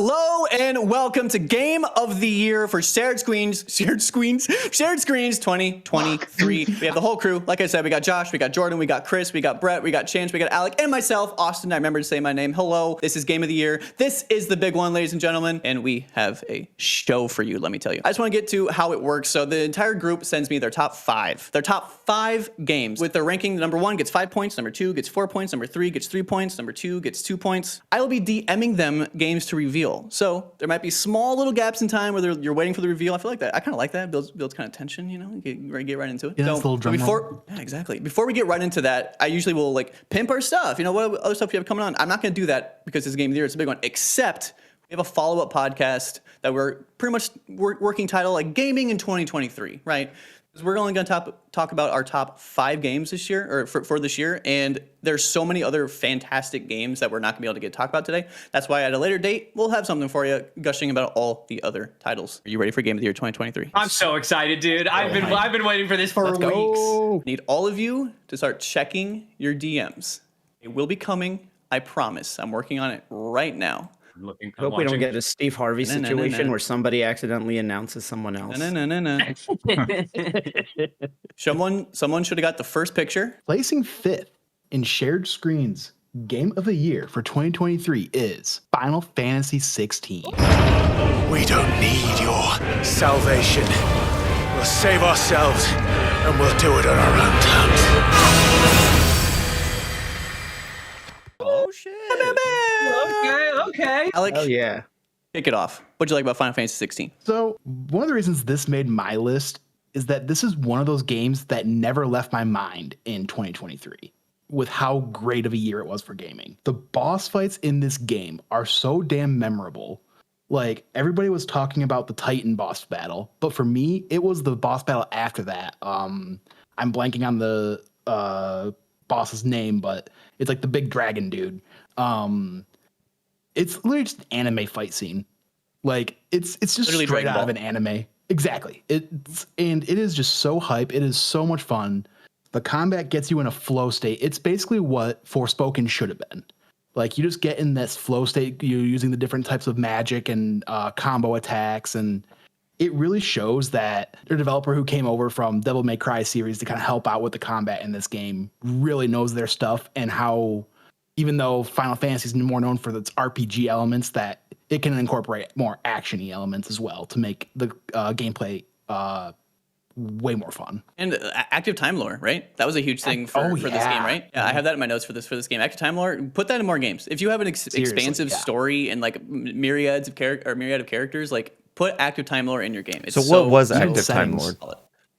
Hello and welcome to Game of the Year for Shared Screens 2023. We have the whole crew. Like I said, we got Josh, we got Jordan, we got Chris, we got Brett, we got Chance, we got Alec, and myself, Austin. I remember to say my name. Hello, this is Game of the Year. This is the big one, ladies and gentlemen, and we have a show for you, let me tell you. I just want to get to how it works. So the entire group sends me their top five games with their ranking. Number 1 gets 5 points, number 2 gets 4 points, number 3 gets 3 points, number 2 gets 2 points. I will be DMing them games to reveal. So there might be small little gaps in time where you're waiting for the reveal. I feel like that. I kind of like that. Builds kind of tension, you know, get right into it. Yeah, so little drum roll. Yeah, exactly. Before we get right into that, I usually will like pimp our stuff. You know, what other stuff you have coming on? I'm not going to do that because it's Game of the Year. It's a big one, except we have a follow-up podcast that we're pretty much working title like Gaming in 2023, right? Because we're only going to talk about our top 5 games this year, or for this year, and there's so many other fantastic games that we're not going to be able to talk about today. That's why at a later date, we'll have something for you, gushing about all the other titles. Are you ready for Game of the Year 2023? I'm so excited, dude. I've been waiting for this for weeks. I need all of you to start checking your DMs. It will be coming, I promise. I'm working on it right now. I hope we don't get a Steve Harvey situation where somebody accidentally announces someone else. No. Someone should have got the first picture. Placing 5th in shared screens Game of the Year for 2023 is Final Fantasy 16. We don't need your salvation. We'll save ourselves, and we'll do it on our own terms. Oh, shit. Okay. Alec, Oh, yeah. kick it off. What'd you like about Final Fantasy 16? So one of the reasons this made my list is that this is one of those games that never left my mind in 2023 with how great of a year it was for gaming. The boss fights in this game are so damn memorable. Like, everybody was talking about the Titan boss battle, but for me, it was the boss battle after that. I'm blanking on the boss's name, but it's like the big dragon dude. It's literally just an anime fight scene. Like, it's just literally straight out of an anime. Exactly. It is just so hype. It is so much fun. The combat gets you in a flow state. It's basically what Forspoken should have been. Like, you just get in this flow state, you're using the different types of magic and combo attacks, and it really shows that the developer who came over from Devil May Cry series to kind of help out with the combat in this game really knows their stuff, and how, even though Final Fantasy is more known for its RPG elements, that it can incorporate more action-y elements as well to make the gameplay way more fun. And active time lore, right? That was a huge thing for this game, right? Yeah, I have that in my notes for this game. Active time lore, put that in more games. If you have an expansive story and like myriad of characters, like put active time lore in your game. So what was active time lore?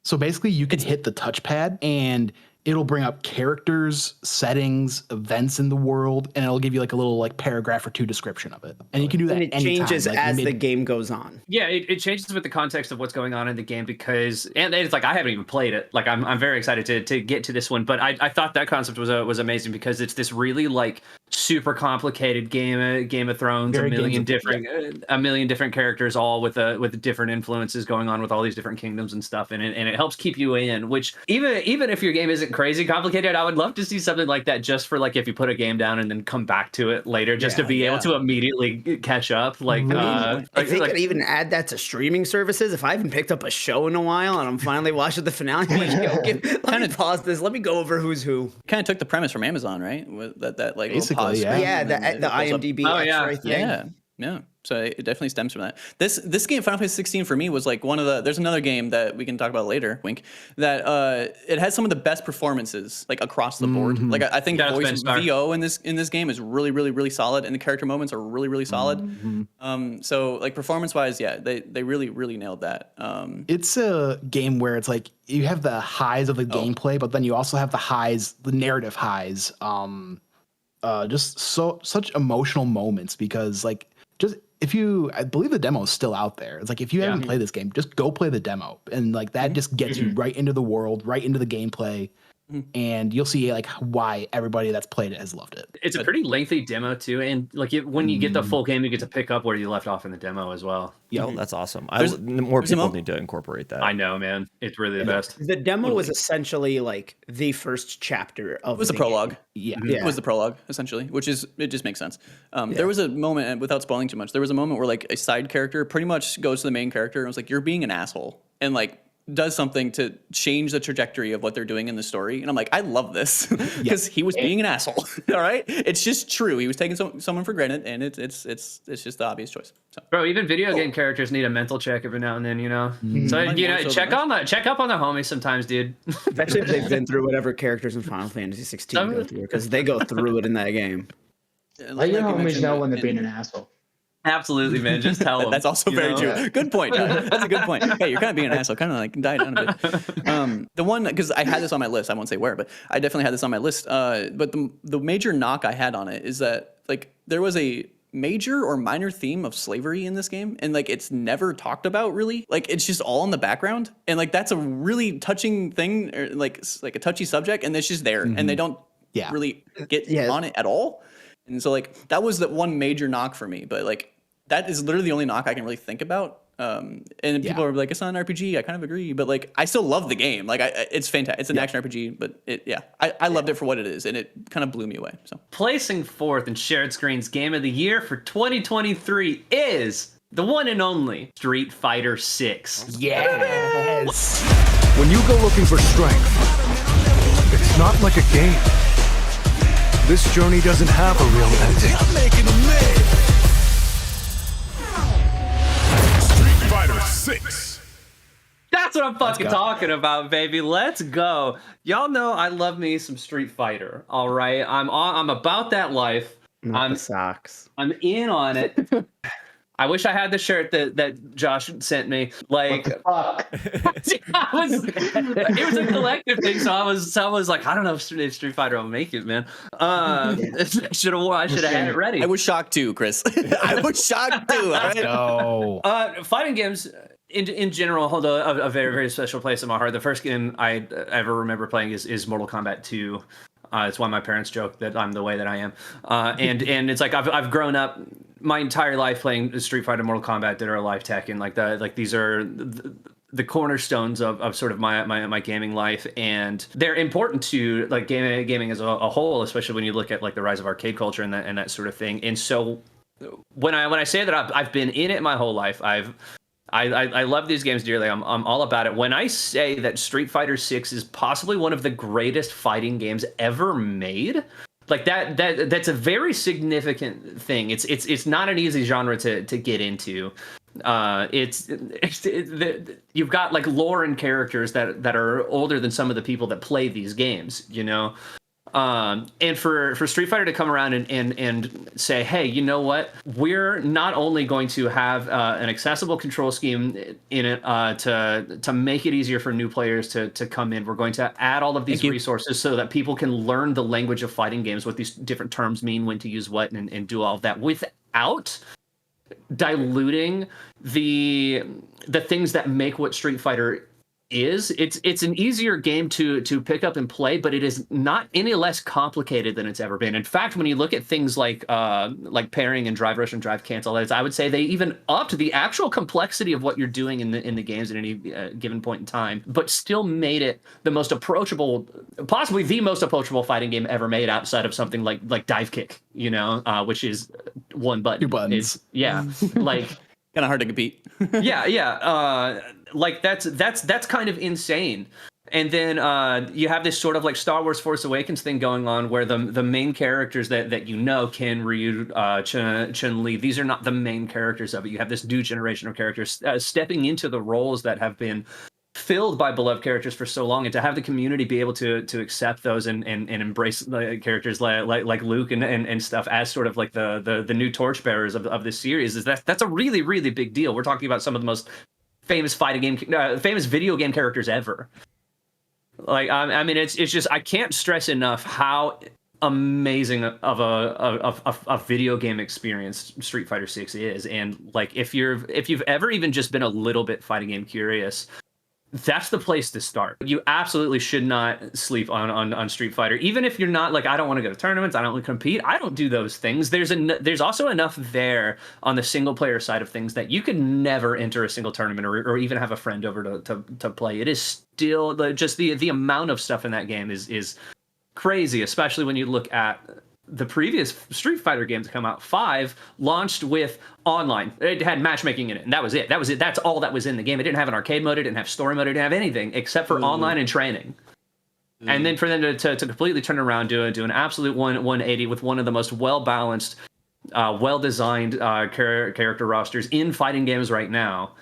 So basically you can hit the touchpad and it'll bring up characters, settings, events in the world, and it'll give you like a little like paragraph or 2 description of it. And you can do that and it changes as the game goes on. Yeah, it changes with the context of what's going on in the game, because, and it's like I haven't even played it. Like I'm very excited to get to this one, but I thought that concept was amazing because it's this really like super complicated Game of Thrones, a million different characters, all with different influences going on with all these different kingdoms and stuff, and it helps keep you in. Which even if your game isn't crazy complicated, I would love to see something like that, just for like if you put a game down and then come back to it later, just to be able to immediately catch up. Like, if they could even add that to streaming services, if I haven't picked up a show in a while and I'm finally watching the finale, I'm like, let me pause this. Let me go over who's who. Kind of took the premise from Amazon, right? With that like basically, the IMDb X-ray thing. Yeah. So it definitely stems from that. This game, Final Fantasy 16, for me was like one of the. There's another game that we can talk about later. Wink. That it has some of the best performances like across the board. Like I think voice VO in this game is really solid, and the character moments are really solid. So like performance wise, yeah, they really nailed that. It's a game where it's like you have the highs of the gameplay, but then you also have the narrative highs. Just such emotional moments, because like I believe the demo is still out there. It's like, if you haven't played this game, just go play the demo, and like that just gets you right into the world, right into the gameplay. and you'll see like why everybody that's played it has loved it. It's a pretty lengthy demo too, and like when you get the full game, you get to pick up where you left off in the demo as well. Oh, that's awesome. More people need to incorporate that. I know, man. It's really the best. The demo was essentially like the first chapter of It was the prologue. Yeah. It was the prologue, essentially, which is, it just makes sense. There was a moment, and without spoiling too much, there was a moment where like a side character pretty much goes to the main character and was like, you're being an asshole. And like, does something to change the trajectory of what they're doing in the story. And I'm like, I love this because he was being an asshole. All right. It's just true. He was taking someone for granted, and it's just the obvious choice. So. Bro, even video game characters need a mental check every now and then, you know? So, you know, check up on the homies sometimes, dude. Especially if they've been through whatever characters in Final Fantasy 16 go through, because they go through it in that game. Let your homies know when they're being an asshole. Absolutely, man. Just tell them. That's also very true. Good point. That's a good point. Hey, you're kind of being an asshole. Kind of like die down a bit. The one, because I had this on my list. I won't say where, but I definitely had this on my list. But the major knock I had on it is that like there was a major or minor theme of slavery in this game, and like it's never talked about really. Like it's just all in the background, and like that's a really touching thing, or like a touchy subject, and it's just there, and they don't really get on it at all. And so like that was the one major knock for me, but like that is literally the only knock I can really think about. And people are like, it's not an RPG. I kind of agree, but like I still love the game. Like it's fantastic. It's an action RPG, but I loved it for what it is, and it kind of blew me away. So placing fourth in shared screens game of the year for 2023 is the one and only Street Fighter 6. Yes. When you go looking for strength, it's not like a game. This journey doesn't have a real ending. I'm making a move. Street Fighter 6. That's what I'm fucking talking about, baby. Let's go. Y'all know I love me some Street Fighter. All right, I'm about that life. Not the socks. I'm in on it. I wish I had the shirt that Josh sent me. Like, it was a collective thing, so I was like, I don't know if Street Fighter will make it, man. I should have had it ready. I was shocked too, Chris. I was shocked too. All right? No. Fighting games in general hold a very, very special place in my heart. The first game I ever remember playing is Mortal Kombat 2. It's why my parents joke that I'm the way that I am. And it's like I've grown up my entire life playing Street Fighter, Mortal Kombat, Dead or Alive, Tekken, like these are the cornerstones of sort of my gaming life, and they're important to like gaming as a whole, especially when you look at like the rise of arcade culture and that sort of thing. And so when I say that I've been in it my whole life, I love these games dearly. I'm all about it. When I say that Street Fighter 6 is possibly one of the greatest fighting games ever made, like that's a very significant thing. It's not an easy genre to get into. You've got like lore and characters that are older than some of the people that play these games, you know. And for Street Fighter to come around and say, hey, you know what? We're not only going to have an accessible control scheme in it to make it easier for new players to come in. We're going to add all of these resources so that people can learn the language of fighting games, what these different terms mean, when to use what, and do all of that without diluting the things that make what Street Fighter is. It's an easier game to pick up and play, but it is not any less complicated than it's ever been. In fact, when you look at things like pairing and drive rush and drive cancel, I would say they even upped the actual complexity of what you're doing in the games at any given point in time, but still made it the most approachable, possibly the most approachable fighting game ever made, outside of something like Dive Kick, you know, which is one button. 2 buttons. Like kind of hard to compete. Like that's kind of insane. And then you have this sort of like Star Wars Force Awakens thing going on, where the main characters that you know, Ken, Ryu, Chun-Li, these are not the main characters of it. You have this new generation of characters stepping into the roles that have been filled by beloved characters for so long, and to have the community be able to accept those and embrace the characters like Luke and stuff as sort of like the new torchbearers of this series, that's a really, really big deal. We're talking about some of the most famous famous video game characters ever. Like, I mean, it's just, I can't stress enough how amazing of a video game experience Street Fighter 6 is. And like, if you've ever even just been a little bit fighting game curious, that's the place to start. You absolutely should not sleep on Street Fighter, even if you're not like, I don't want to go to tournaments, I don't want to compete, I don't do those things. There's also enough there on the single player side of things that you can never enter a single tournament or even have a friend over to play. It is still just the amount of stuff in that game is crazy, especially when you look at the previous Street Fighter games that come out. 5 launched with online. It had matchmaking in it, and that was it. That's all that was in the game. It didn't have an arcade mode. It didn't have story mode. It didn't have anything except for online and training. And then for them to completely turn around, do an absolute 180 with one of the most well-balanced, well-designed character rosters in fighting games right now,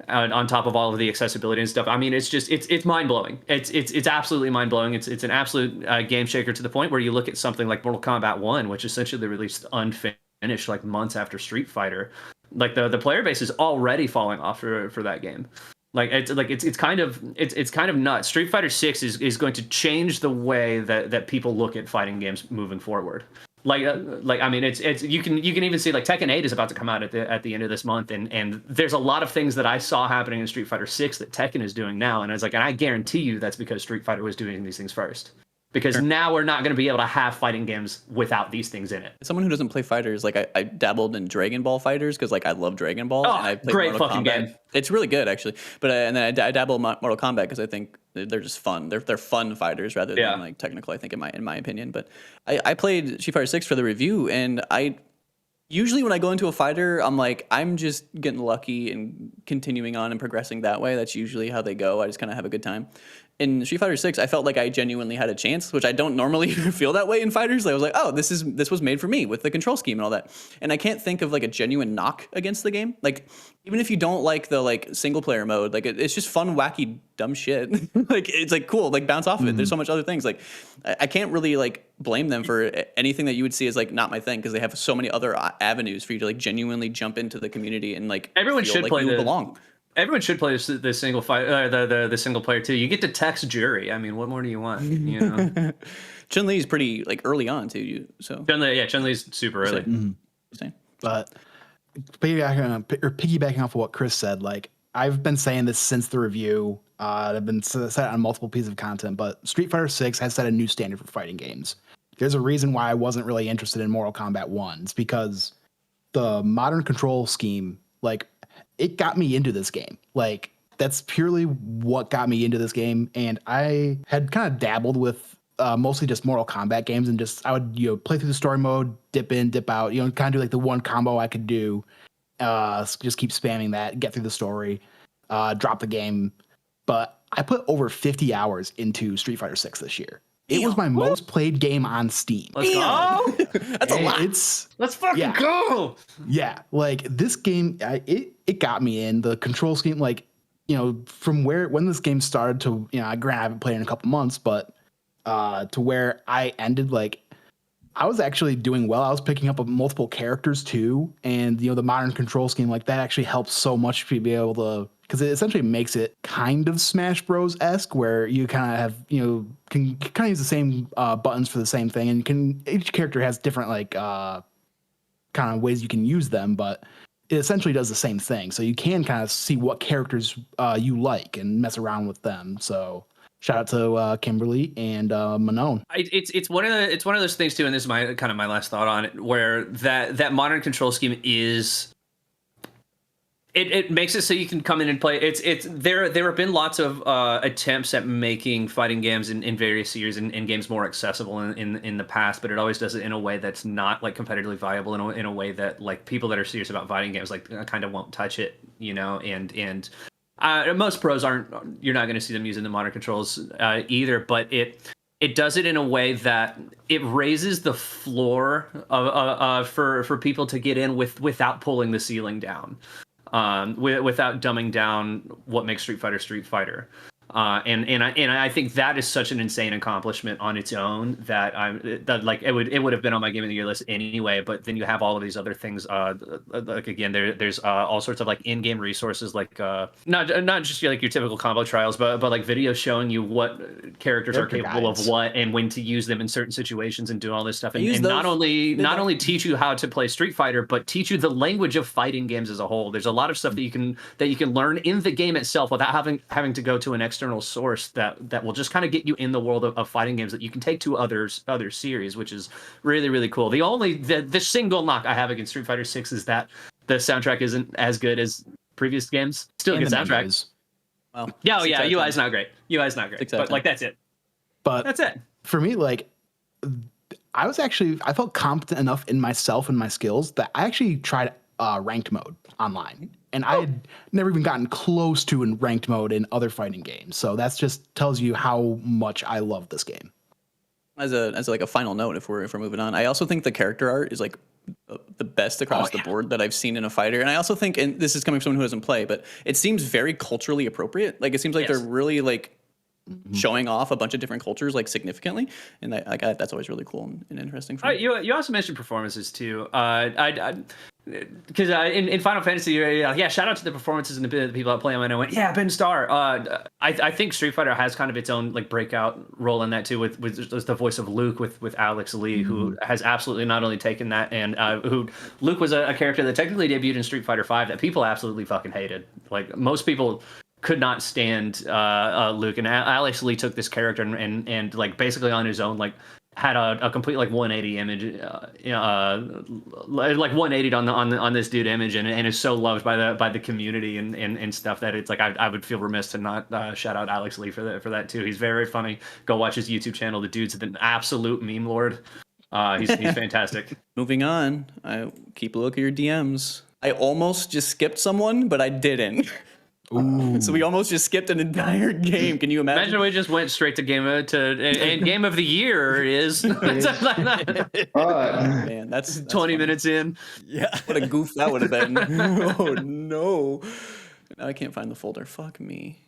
on top of all of the accessibility and stuff. I mean, it's mind-blowing. It's absolutely mind-blowing. It's an absolute game shaker, to the point where you look at something like Mortal Kombat 1, which essentially released unfinished like months after Street Fighter. Like the player base is already falling off for that game. It's kind of nuts. Street Fighter 6 is going to change the way that people look at fighting games moving forward. I mean, it's you can even see like Tekken 8 is about to come out at the end of this month, and there's a lot of things that I saw happening in Street Fighter 6 that Tekken is doing now, and I was like, and I guarantee you that's because Street Fighter was doing these things first. Because now we're not going to be able to have fighting games without these things in it. Someone who doesn't play fighters, like I dabbled in Dragon Ball FighterZ because like I love Dragon Ball. Oh, and I played great Mortal fucking Kombat. game. It's really good actually. But and then I dabble in Mortal Kombat because I think they're just fun. They're fun fighters rather than like technical, I think, in my opinion. But I played Street Fighter 6 for the review, and usually when I go into a fighter, I'm like, I'm just getting lucky and continuing on and progressing that way. That's usually how they go. I just kind of have a good time. In Street Fighter 6, I felt like I genuinely had a chance, which I don't normally feel that way in fighters. I was like, oh, this was made for me with the control scheme and all that. And I can't think of like a genuine knock against the game. Like, even if you don't like the like single player mode, like it's just fun, wacky, dumb shit. Like it's like cool, like bounce off of it. There's so much other things. Like I can't really like blame them for anything that you would see as like not my thing, because they have so many other avenues for you to like genuinely jump into the community and like everyone feel should like play you belong. Everyone should play the single the single player too. You get to text Jury. I mean, what more do you want? You know, Chun-Li's pretty like early on too. So Chun-Li's super early. But piggybacking off of what Chris said, like I've been saying this since the review. I've been said on multiple pieces of content, but Street Fighter 6 has set a new standard for fighting games. There's a reason why I wasn't really interested in Mortal Kombat 1. It's because the modern control scheme, like, it got me into this game. Like, that's purely what got me into this game. And I had kind of dabbled with mostly just Mortal Kombat games, and just I would play through the story mode, dip in, dip out, kind of do like the one combo I could do, just keep spamming that, get through the story, drop the game. But I put over 50 hours into Street Fighter 6 this year. It was my most played game on Steam. Let's go. That's a lot. Let's fucking go. Yeah, like this game, it got me in. The control scheme, like, from when this game started to, granted I haven't played in a couple months, but to where I ended, like, I was actually doing well. I was picking up multiple characters too, and the modern control scheme, like, that actually helps so much to be able to, because it essentially makes it kind of Smash Bros-esque, where you kind of have, can kind of use the same buttons for the same thing, and each character has different like kind of ways you can use them, but it essentially does the same thing. So you can kind of see what characters you like and mess around with them. So shout out to Kimberly and Manon. It's one of those things too, and this is my last thought on it, where that modern control scheme is. It makes it so you can come in and play. There have been lots of attempts at making fighting games in various years and games more accessible in the past, but it always does it in a way that's not like competitively viable, in a way that like people that are serious about fighting games like kind of won't touch it, and most pros aren't. You're not going to see them using the modern controls either, but it does it in a way that it raises the floor for people to get in without pulling the ceiling down. Without dumbing down what makes Street Fighter Street Fighter. And I think that is such an insane accomplishment on its own that it would have been on my game of the year list anyway. But then you have all of these other things. Like again, there's all sorts of like in-game resources, like not just like your typical combo trials, but like videos showing you what characters are capable of what and when to use them in certain situations and do all this stuff. And not only teach you how to play Street Fighter, but teach you the language of fighting games as a whole. There's a lot of stuff that you can learn in the game itself without having to go to an external source that will just kind of get you in the world of fighting games that you can take to other series, which is really, really cool. The single knock I have against Street Fighter 6 is that the soundtrack isn't as good as previous games. Still a good soundtrack. Well, yeah, UI's not great. But like that's it. But that's it. For me, like I felt competent enough in myself and my skills that I actually tried ranked mode online. And I had never even gotten close to in ranked mode in other fighting games. So that's just tells you how much I love this game. As like a final note, if we're moving on, I also think the character art is like the best across the board that I've seen in a fighter. And I also think, and this is coming from someone who doesn't play, but it seems very culturally appropriate. Like it seems like they're really like showing off a bunch of different cultures like significantly, and that's always really cool and interesting for me. You also mentioned performances too. Because in Final Fantasy, shout out to the performances and the people that play them. And I went, Ben Starr. I think Street Fighter has kind of its own like breakout role in that too, with the voice of Luke with Alex Lee, who has absolutely not only taken that, and who Luke was a character that technically debuted in Street Fighter V that people absolutely fucking hated. Like most people could not stand Luke, and Alex Lee took this character and like basically on his own like had a complete like 180 image, like 180 on this dude image, and is so loved by the community and stuff that it's like I would feel remiss to not shout out Alex Lee for that too. He's very funny. Go watch his YouTube channel. The dude's an absolute meme lord. He's fantastic. Moving on, I keep a look at your DMs. I almost just skipped someone, but I didn't. Ooh. So we almost just skipped an entire game. Can you imagine? Imagine we just went straight to game of the year is. Man, that's 20 funny. minutes in. Yeah, what a goof that would have been. Oh no! Now I can't find the folder. Fuck me.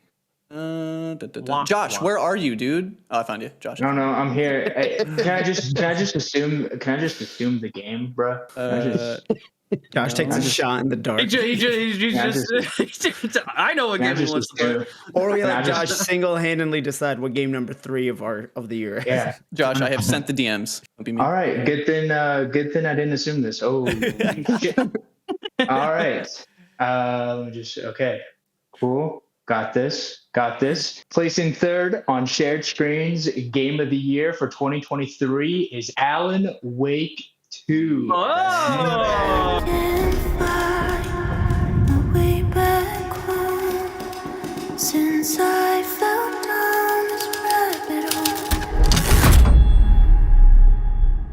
Josh, where are you, dude? Oh, I found you, Josh. No, I'm here. Can I just assume the game, bro? Josh takes a shot in the dark. I know what game he wants to play. Or we let Josh single-handedly decide what game number 3 of the year. Yeah, Josh, I have sent the DMs. All right, good thing I didn't assume this. Oh, shit. All right. Let me just. Okay, cool. Got this. Placing third on shared screens, game of the year for 2023 is Alan Wake 2. Oh! Since I fell down this rabbit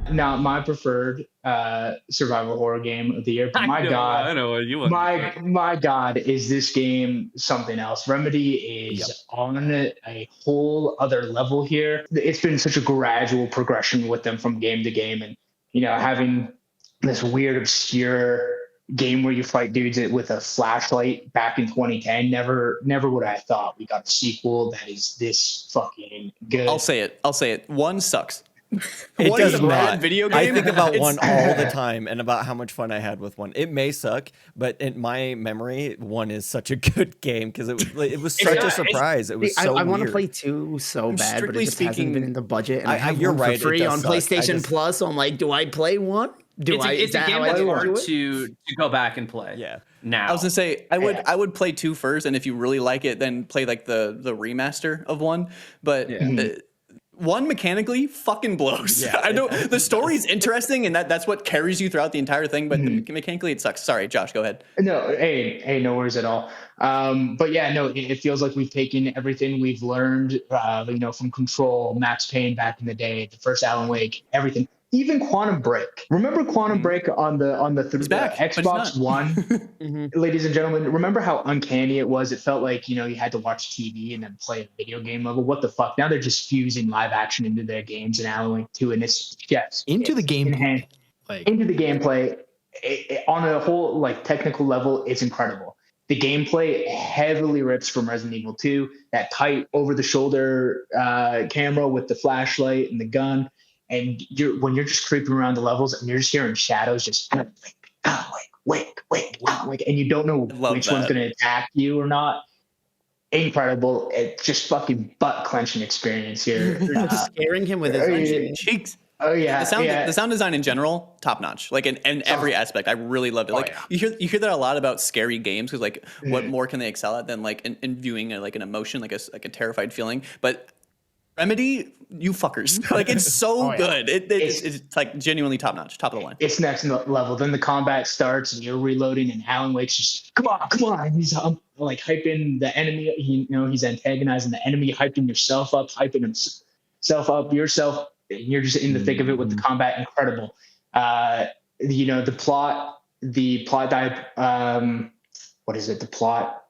hole. Now, my preferred survival horror game of the year. But my God, is this game something else? Remedy is on a whole other level here. It's been such a gradual progression with them from game to game, and having this weird, obscure game where you fight dudes with a flashlight back in 2010. Never would I have thought we got a sequel that is this fucking good. I'll say it. 1 sucks. It One does is a not. bad video game. I think about 1 all the time and about how much fun I had with 1. It may suck, but in my memory, 1 is such a good game because it was such a surprise. It was so I want to weird. play 2 so bad, but it just hasn't been in the budget. And I have you're one right, for free it on does suck. PlayStation Plus. So I'm like, do I play 1? It's a game that's hard to go back and play. Yeah. Now I was gonna say I would play 2 first, and if you really like it, then play like the remaster of 1. But 1 mechanically fucking blows. Yeah, I know the story's interesting, and that's what carries you throughout the entire thing. But mechanically, it sucks. Sorry, Josh, go ahead. No, hey, no worries at all. But yeah, no, it feels like we've taken everything we've learned, from Control, Max Payne back in the day, the first Alan Wake, everything. Even Quantum Break. Remember Quantum Break on the Xbox One? Ladies and gentlemen, remember how uncanny it was? It felt like, you had to watch TV and then play a video game level. What the fuck? Now they're just fusing live action into their games and Alan Wake 2, and it's into the gameplay. On a whole technical level, it's incredible. The gameplay heavily rips from Resident Evil 2. That tight over the shoulder camera with the flashlight and the gun, and when you're just creeping around the levels and you're just hearing shadows just wake, and you don't know which one's going to attack you or not. Incredible. It's just fucking butt clenching experience here. Scaring him with his cheeks. Oh yeah, the sound design in general, top notch. Like in every aspect, I really loved it. Like you hear that a lot about scary games because like what more can they excel at than like in viewing like an emotion, like a terrified feeling. But Remedy, you fuckers, like it's so good. It's like genuinely top notch, top of the line. It's next level. Then the combat starts and you're reloading, and Alan Wake's just come on. He's like hyping the enemy. He's antagonizing the enemy, hyping yourself up, hyping himself up, yourself. You're just in the thick of it with the combat. Incredible. The plot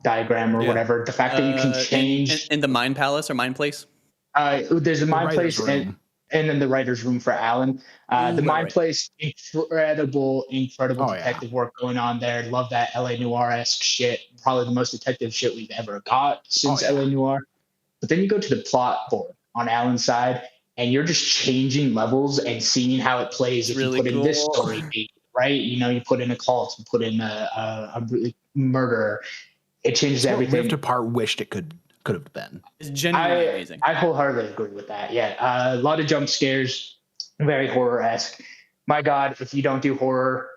diagram or whatever. The fact that you can change in the Mind Palace or Mind Place. There's a Mind Place and then the writer's room for Alan. The Mind Place, incredible detective work going on there. Love that LA Noir-esque shit. Probably the most detective shit we've ever got since LA Noir. But then you go to the plot board on Alan's side, and you're just changing levels and seeing how it plays. If you put in this story beat, right? You put in a cult, you put in a murderer. It changes everything. Rift Apart wished it could have been. It's genuinely amazing. I wholeheartedly agree with that. Yeah, a lot of jump scares, very horror-esque. My God, if you don't do horror,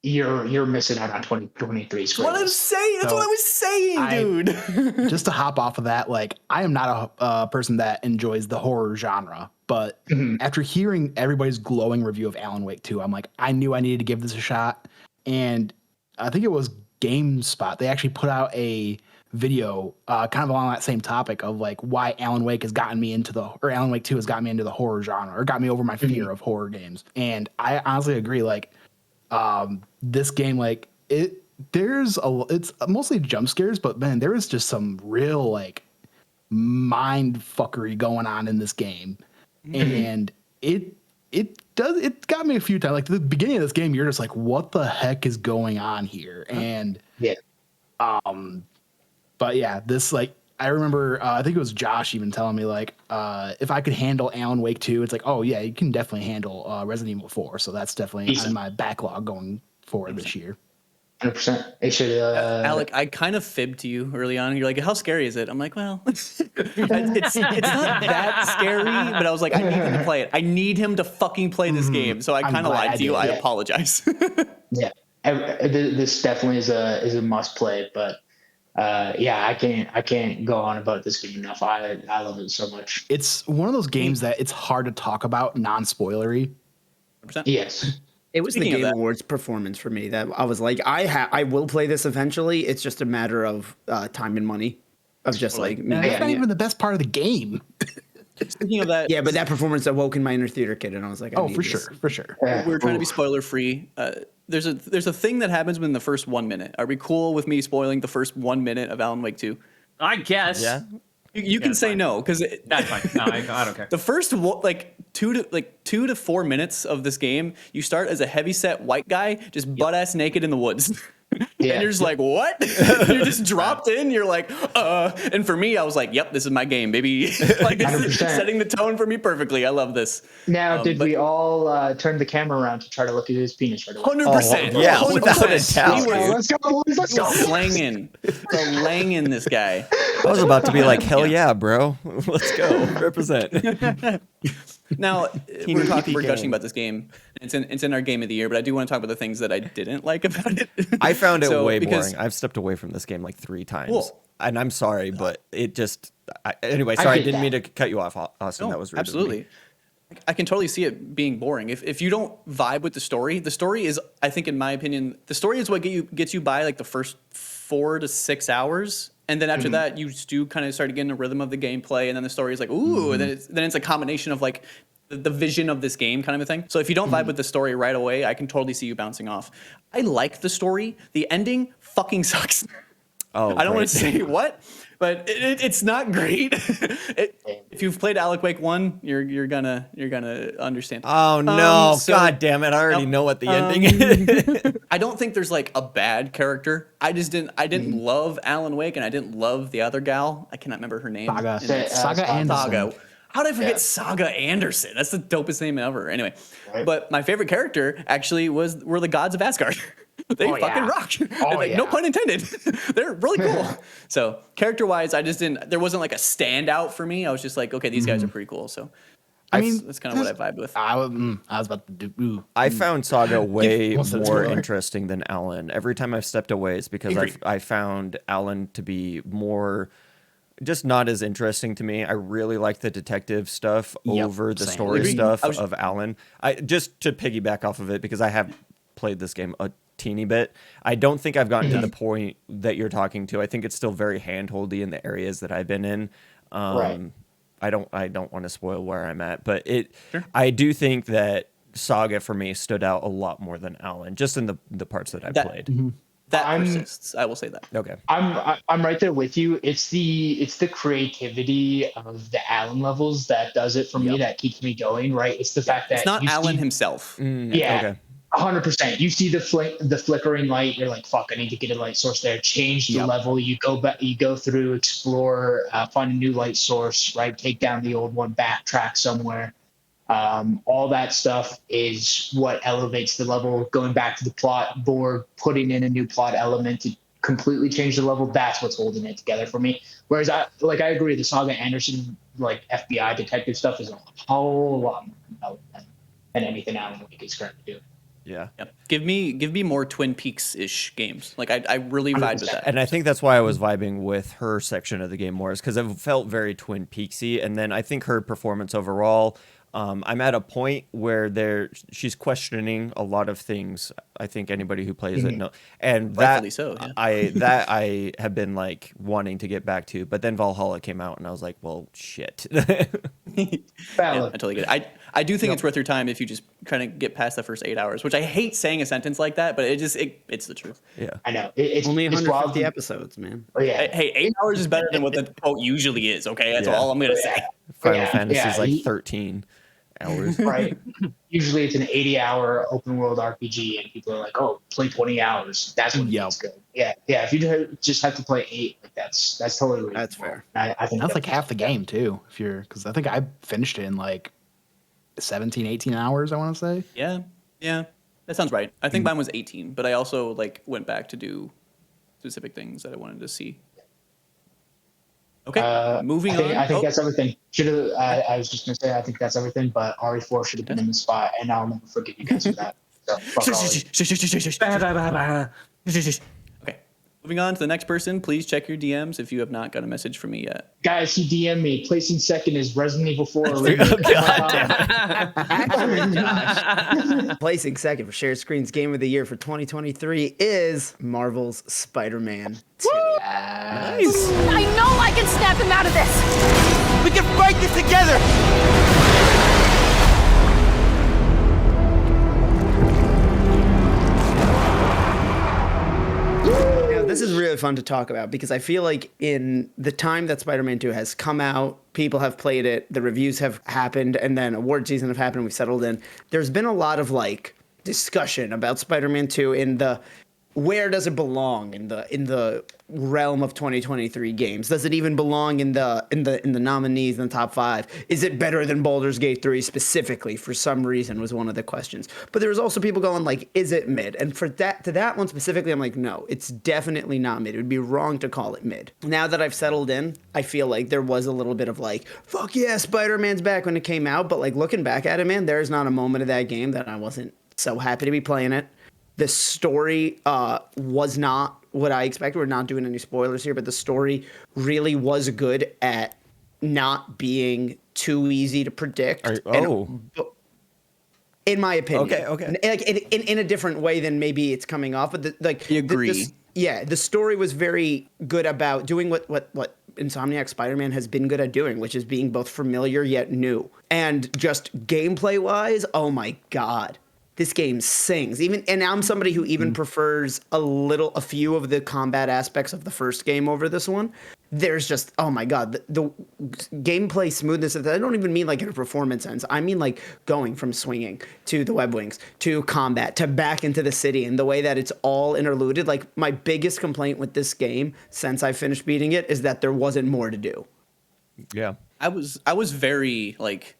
you're missing out on 2023. That's what I was saying. That's what I was saying, dude. Just to hop off of that, like I am not a person that enjoys the horror genre, but after hearing everybody's glowing review of Alan Wake 2, I'm like, I knew I needed to give this a shot. And I think it was GameSpot. They actually put out a video kind of along that same topic of like why Alan Wake 2 has gotten me into the horror genre or got me over my fear of horror games. And I honestly agree. Like this game, like it's mostly jump scares, but man, there is just some real like mind fuckery going on in this game. And it got me a few times. Like the beginning of this game, you're just like, what the heck is going on here? And but yeah, this like I remember I think it was Josh even telling me like if I could handle Alan Wake 2, it's like, oh yeah, you can definitely handle Resident Evil 4. So that's definitely on my backlog going forward this year. 100%. It should. Alec, I kind of fibbed to you early on. You're like, how scary is it? I'm like, well, it's not that scary, but I was like, I need him to play it. I need him to fucking play this game. So I kind of lied to you. I apologize. Yeah, this definitely is a must play, but I can't go on about this game enough. I love it so much. It's one of those games that it's hard to talk about non-spoilery. 100%. Yes. It was the Game Awards performance for me that I was like, I will play this eventually. It's just a matter of time and money. Of just like, it's not even the best part of the game. Speaking of that, yeah, but that performance awoke in my inner theater kid, and I was like, for sure. We're trying to be spoiler free. There's a thing that happens within the first 1 minute. Are we cool with me spoiling the first 1 minute of Alan Wake 2? I guess. Yeah. You can say no because that's fine. No, I don't care. The first 2 to 4 minutes of this game, you start as a heavyset white guy just butt ass naked in the woods. And you're just like, what? You just dropped in. You're like, and for me, I was like, yep, this is my game, baby. Like this is setting the tone for me perfectly. I love this. Now, did we all turn the camera around to try to look at his penis right away? 100%. Yeah, without a doubt. Let's go, boys. Let's go. Slanging this guy. I was about to be like, hell yeah, bro. Let's go. Represent. Now, we're gushing about this game. It's in our game of the year, but I do want to talk about the things that I didn't like about it. I found it way boring. I've stepped away from this game like 3 times. Cool. And I'm sorry, but it just... Anyway, sorry, I didn't mean to cut you off, Austin. That was rude. Absolutely. I can totally see it being boring. If you don't vibe with the story is, I think in my opinion, the story is what gets you by like the first 4 to 6 hours. And then after that, you do kind of start getting a rhythm of the gameplay, and then the story is like, ooh, and then it's a combination of like the vision of this game kind of a thing. So if you don't vibe with the story right away, I can totally see you bouncing off. I like the story. The ending fucking sucks. Oh, I don't want great. to say what, but it's not great. If you've played Alec Wake 1, you're gonna understand. Oh no! So- God damn it! I already Nope. know what the ending is. I don't think there's like a bad character. I didn't love Alan Wake, and I didn't love the other gal. I cannot remember her name. Saga. in that- Saga Anderson. Saga. How did I forget Yeah. Saga Anderson? That's the dopest name ever. Anyway, Right. but my favorite character actually were the gods of Asgard. They Oh, fucking yeah. rock. Oh, Like, no yeah. pun intended. They're really cool. So character wise, I just didn't. There wasn't like a standout for me. I was just like, okay, these guys are pretty cool. So I mean, that's kind of what I vibed with. I was about to do. Ooh. I found Saga way What's the more spoiler? interesting than Alan. Every time I've stepped away, it's because Agreed. I found Alan to be more, just not as interesting to me. I really like the detective stuff Yep, over the same. story Agreed. stuff I was- of Alan. I just to piggyback off of it because I have played this game a teeny bit. I don't think I've gotten to the point that you're talking to. I think it's still very handholdy in the areas that I've been in. Right. I don't want to spoil where I'm at, but I do think that Saga for me stood out a lot more than Alan, just in the parts that I've That- played. That I'm- persists. I will say that. Okay. I'm right there with you. It's the creativity of the Allen levels that does it for me, that keeps me going. Right. It's the fact that It's not you Alan see- himself. Yeah. Okay. 100%. You see the flickering light. You're like, fuck, I need to get a light source there. Change the level. You go back. You go through, explore, find a new light source. Right. Take down the old one. Backtrack somewhere. All that stuff is what elevates the level. Going back to the plot board, putting in a new plot element to completely change the level. That's what's holding it together for me. Whereas I agree, the Saga Anderson like FBI detective stuff is a whole lot more compelling than anything Alan Wake is currently doing. Yeah. Yep. Give me more Twin Peaks-ish games. Like I really vibe with that. And I think that's why I was vibing with her section of the game more, is because it felt very Twin Peaksy. And then I think her performance overall, I'm at a point where she's questioning a lot of things. I think anybody who plays it knows, and Rightfully that so, yeah. I have been like wanting to get back to. But then Valhalla came out, and I was like, well, shit. Yeah, Valid. I totally get it. I do think it's worth your time if you just kind of get past the first 8 hours, which I hate saying a sentence like that, but it's the truth. Yeah. I know. It's Only it's wild 150 to- episodes, man. Oh, yeah. Hey, 8 hours is better than what the quote usually is. Okay, that's Yeah. all I'm gonna say. Final Fantasy is yeah, like you- 13 hours. Right. Usually it's an 80-hour open world RPG, and people are like, "Oh, play 20 hours. That's when Yep. it's good." Yeah, yeah. If you just have to play 8, like that's totally reasonable. That's fair. I think That's like half the game too. Because I think I finished it in like 17, 18 hours. I want to say. Yeah, that sounds right. I think mine was 18, but I also like went back to do specific things that I wanted to see. Okay, moving on. I think Oh, that's everything. Should have. I was just gonna say I think that's everything, but RE4 should have been in the spot, and I'll never forgive you guys for that. So, fuck RE. Okay, moving on to the next person. Please check your DMs if you have not got a message from me yet. Guys, he DM'd me. Placing second is Resident Evil 4. Placing second for shared screens game of the year for 2023 is Marvel's Spider-Man 2. Nice. I know I can snap him out of this! We can fight this together! Now, this is really fun to talk about because I feel like in the time that Spider-Man 2 has come out, people have played it, the reviews have happened, and then award season have happened, we've settled in. There's been a lot of like discussion about Spider-Man 2 in the where does it belong in the realm of 2023 games? Does it even belong in the nominees in the top 5? Is it better than Baldur's Gate 3 specifically? For some reason was one of the questions. But there was also people going like, is it mid? And for that one specifically, I'm like, no, it's definitely not mid. It would be wrong to call it mid. Now that I've settled in, I feel like there was a little bit of like, fuck yeah, Spider-Man's back when it came out. But like looking back at it, man, there's not a moment of that game that I wasn't so happy to be playing it. The story was not what I expected. We're not doing any spoilers here, but the story really was good at not being too easy to predict. In my opinion. Okay. Like in a different way than maybe it's coming off. But You agree. the story was very good about doing what Insomniac Spider-Man has been good at doing, which is being both familiar yet new. And just gameplay-wise, oh my God. this game sings. And I'm somebody who even prefers a few of the combat aspects of the first game over this one. There's just, oh my God, the gameplay smoothness. I don't even mean like in a performance sense. I mean like going from swinging to the web wings to combat to back into the city, and the way that it's all interluded. Like, my biggest complaint with this game since I finished beating it is that there wasn't more to do. Yeah. I was very like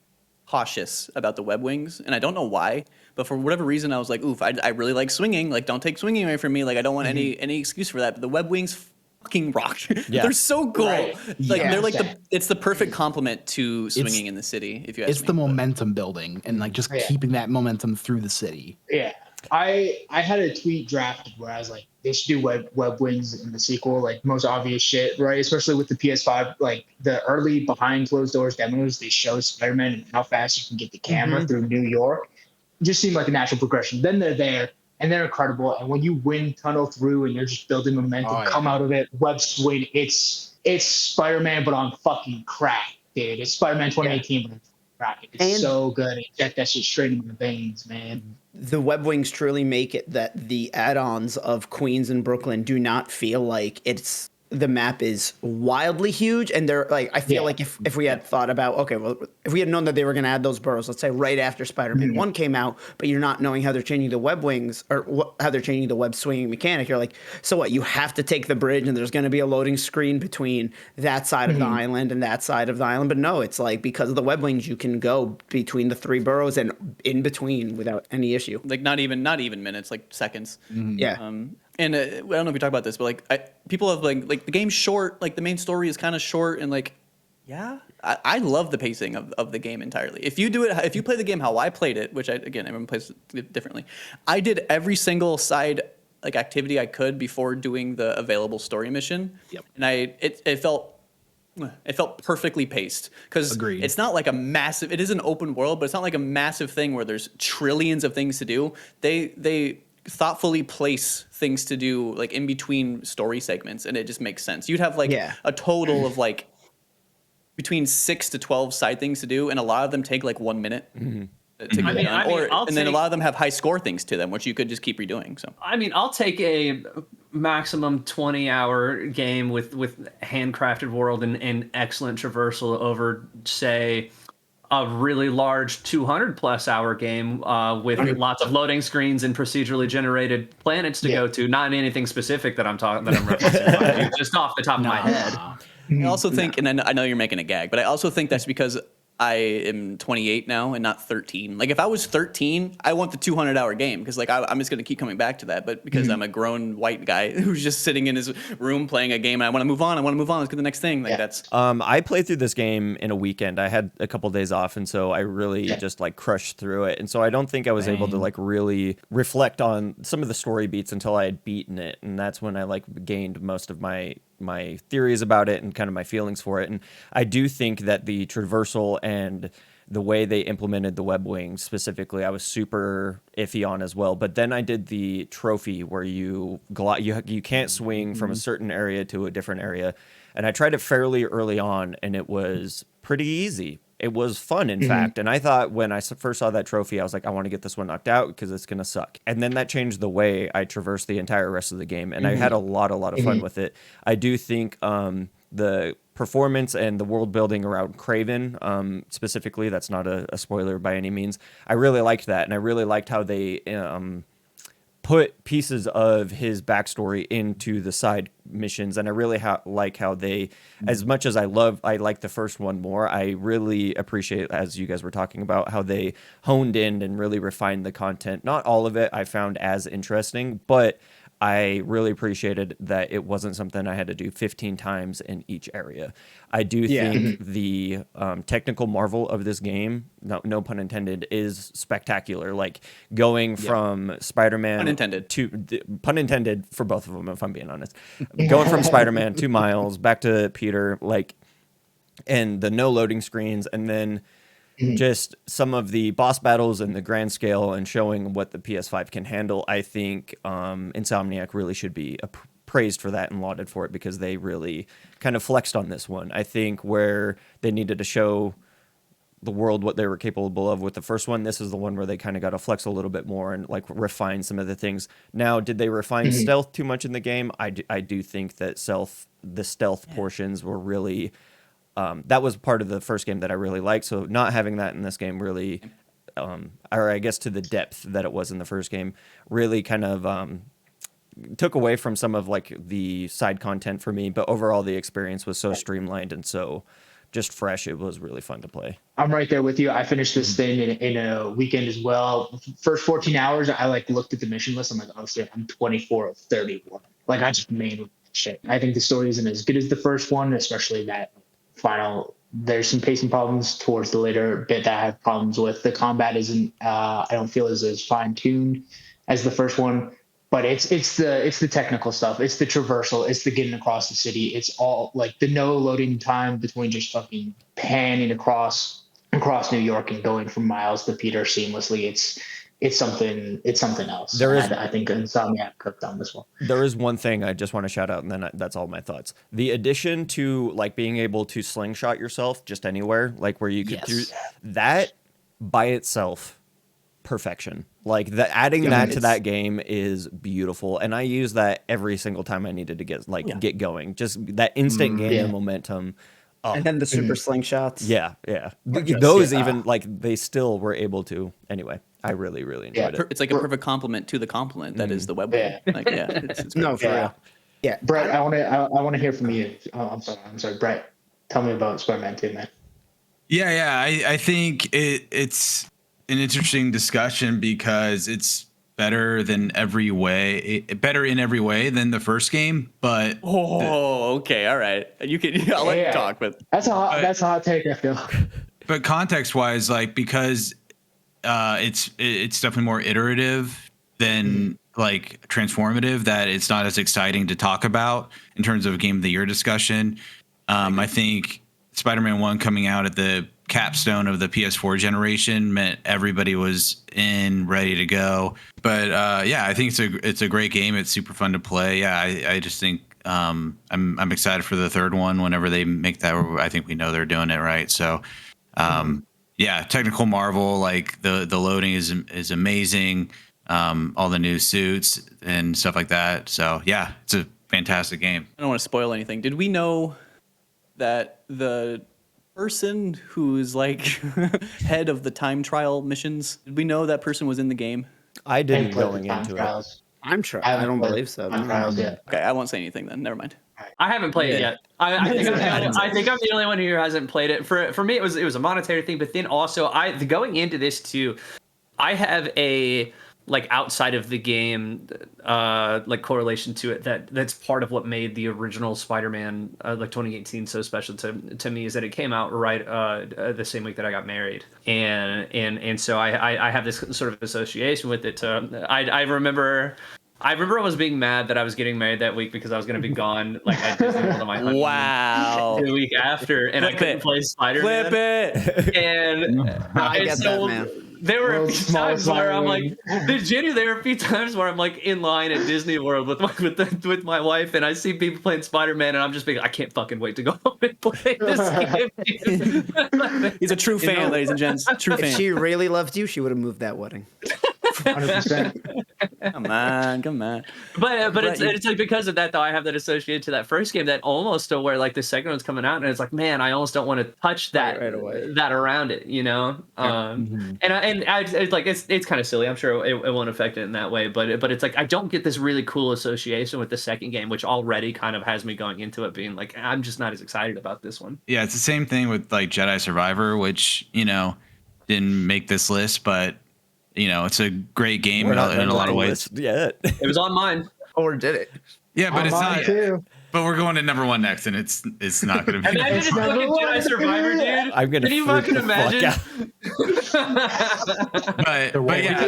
cautious about the web wings, and I don't know why, but for whatever reason I was like, oof, I really like swinging. Like, don't take swinging away from me. Like, I don't want any excuse for that. But the web wings fucking rock. Yeah. They're so cool. Right. Like, Yeah. they're like it's the perfect complement to swinging in the city. If you ask It's me. the momentum building and like just keeping that momentum through the city. Yeah. I had a tweet drafted where I was like, they should do web wings in the sequel, like most obvious shit, right? Especially with the PS5, like the early behind closed doors demos, they show Spider-Man and how fast you can get the camera through New York. It just seemed like a natural progression. Then they're there and they're incredible. And when you win tunnel through and you're just building momentum, come out of it, web swing, it's Spider-Man, but on fucking crack, dude. It's Spider-Man 2018, but on crack. It's so good. Inject that shit straight into the veins, man. The web wings truly make it that the add-ons of Queens and Brooklyn do not feel like the map is wildly huge, and they're like, I feel like if we had thought about, okay, well, if we had known that they were going to add those boroughs, let's say right after Spider-Man 1 came out, but you're not knowing how they're changing the web wings or how they're changing the web swinging mechanic, you're like, so what, you have to take the bridge and there's going to be a loading screen between that side of the island and that side of the island. But no, it's like, because of the web wings, you can go between the 3 boroughs and in between without any issue. Like, not even minutes, like seconds. Yeah. And I don't know if we talk about this, but like people have like the game's short, like the main story is kind of short, and like, yeah, I love the pacing of the game entirely. If you play the game how I played it, which everyone plays it differently. I did every single side like activity I could before doing the available story mission. Yep. And it felt perfectly paced, because it's not like it is an open world, but it's not like a massive thing where there's trillions of things to do. They thoughtfully place things to do like in between story segments, and it just makes sense. You'd have like a total of like between 6 to 12 side things to do, and a lot of them take like 1 minute to get done. And then a lot of them have high score things to them, which you could just keep redoing. So I mean, I'll take a maximum 20-hour game with handcrafted world and excellent traversal over, say, a really large 200+ hour game with lots of loading screens and procedurally generated planets to go to. Not anything specific that I'm referencing, just off the top of my head. I also think, and I know you're making a gag, but I also think that's because I am 28 now and not 13. Like, if I was 13, I want the 200-hour game, because like I'm just going to keep coming back to that. But because I'm a grown white guy who's just sitting in his room playing a game, and I want to move on. Let's get to the next thing. Like that's. I played through this game in a weekend. I had a couple days off, and so I really just like crushed through it. And so I don't think I was able to like really reflect on some of the story beats until I had beaten it, and that's when I like gained most of my theories about it and kind of my feelings for it. And I do think that the traversal and the way they implemented the web wings specifically, I was super iffy on as well. But then I did the trophy where you can't swing from a certain area to a different area, and I tried it fairly early on, and it was pretty easy. It was fun, in fact. And I thought when I first saw that trophy, I was like, I want to get this one knocked out because it's going to suck. And then that changed the way I traversed the entire rest of the game. And I had a lot of fun with it. I do think the performance and the world building around Kraven, specifically, that's not a spoiler by any means. I really liked that. And I really liked how they put pieces of his backstory into the side missions, and I really like how they, as much as I like the first one more, I really appreciate, as you guys were talking about, how they honed in and really refined the content. Not all of it I found as interesting, but I really appreciated that it wasn't something I had to do 15 times in each area. I do think the technical marvel of this game, no pun intended, is spectacular. Like going from Spider-Man pun intended for both of them, if I'm being honest. Going from Spider-Man to Miles back to Peter, like, and the no loading screens, and then just some of the boss battles and the grand scale and showing what the PS5 can handle. I think Insomniac really should be praised for that and lauded for it, because they really kind of flexed on this one. I think where they needed to show the world what they were capable of with the first one. This is the one where they kind of got to flex a little bit more and like refine some of the things. Now, did they refine stealth too much in the game? I do think that the stealth portions were really that was part of the first game that I really liked. So not having that in this game really, or I guess to the depth that it was in the first game, really kind of took away from some of like the side content for me. But overall, the experience was so streamlined and so just fresh. It was really fun to play. I'm right there with you. I finished this thing in a weekend as well. First 14 hours, I like looked at the mission list. I'm like, oh shit, I'm 24 of 31. Like I just made shit. I think the story isn't as good as the first one, especially that final. There's some pacing problems towards the later bit that I have problems with. The combat isn't, I don't feel as fine tuned as the first one. But it's the technical stuff. It's the traversal. It's the getting across the city. It's all like the no loading time between just fucking panning across New York and going from Miles to Peter seamlessly. It's something else. I think Insomniac cooked on this one. There is one thing I just want to shout out, and then that's all my thoughts. The addition to like being able to slingshot yourself just anywhere, like where you could that by itself. Perfection. Like adding that to that game is beautiful, and I use that every single time I needed to get going. Just that instant gain of momentum. And then the super slingshots. Yeah. Those even like they still were able to. Anyway, I really enjoyed it. It's like a perfect compliment to the compliment that is the web. Like, it's no, for real. Yeah, Brett, I want to hear from you. Oh, I'm sorry, Brett. Tell me about Spider-Man 2, man. Yeah. I think it's an interesting discussion because it's better in every way than the first game. But okay, all right. You can. I'll let you talk, but that's a hot take, I feel. But context wise, like because it's definitely more iterative than like transformative. That it's not as exciting to talk about in terms of game of the year discussion. I think Spider-Man 1 coming out at the capstone of the PS4 generation meant everybody was ready to go. But I think it's a great game. It's super fun to play. Yeah, I just think I'm excited for the third one whenever they make that. I think we know they're doing it right. So technical marvel, like the loading is amazing. All the new suits and stuff like that. So yeah, it's a fantastic game. I don't want to spoil anything. Did we know that the person who's like head of the time trial missions, did we know that person was in the game? I didn't going into it. I'm sure. I don't believe so. Okay, I won't say anything then. Never mind. I haven't played it yet. I think I'm the only one who hasn't played it. For me, it was a monetary thing, but then also going into this too, I have a like outside of the game like correlation to it that's part of what made the original Spider-Man like 2018 so special to me, is that it came out right the same week that I got married, and so I have this sort of association with it. I remember I was being mad that I was getting married that week because I was going to be gone like at Disney World on my honeymoon. Wow. The week after, and I couldn't play Spider-Man. Flip it. And I get that, man. There were a few times where I'm like, there were a few times where I'm like in line at Disney World with my wife, and I see people playing Spider-Man, and I'm just being, I can't fucking wait to go home and play this game. He's a true fan, ladies and gents. True fan. If she really loved you, she would have moved that wedding. 100%. Come on. But it's like because of that though, I have that associated to that first game that almost to where like the second one's coming out, and it's like, man, I almost don't want to touch that right away. That around it, you know. And it's like it's kind of silly. I'm sure it won't affect it in that way, but it's like I don't get this really cool association with the second game, which already kind of has me going into it being like, I'm just not as excited about this one. Yeah, it's the same thing with like Jedi Survivor, which didn't make this list, but it's a great game in a lot of ways. Yeah, it was on mine. Or did it? Yeah, but it's not. Too. But we're going to number one next, and it's not going to be. Imagine it's fucking Jedi Survivor, dude. I'm gonna. Can you fucking imagine? But yeah,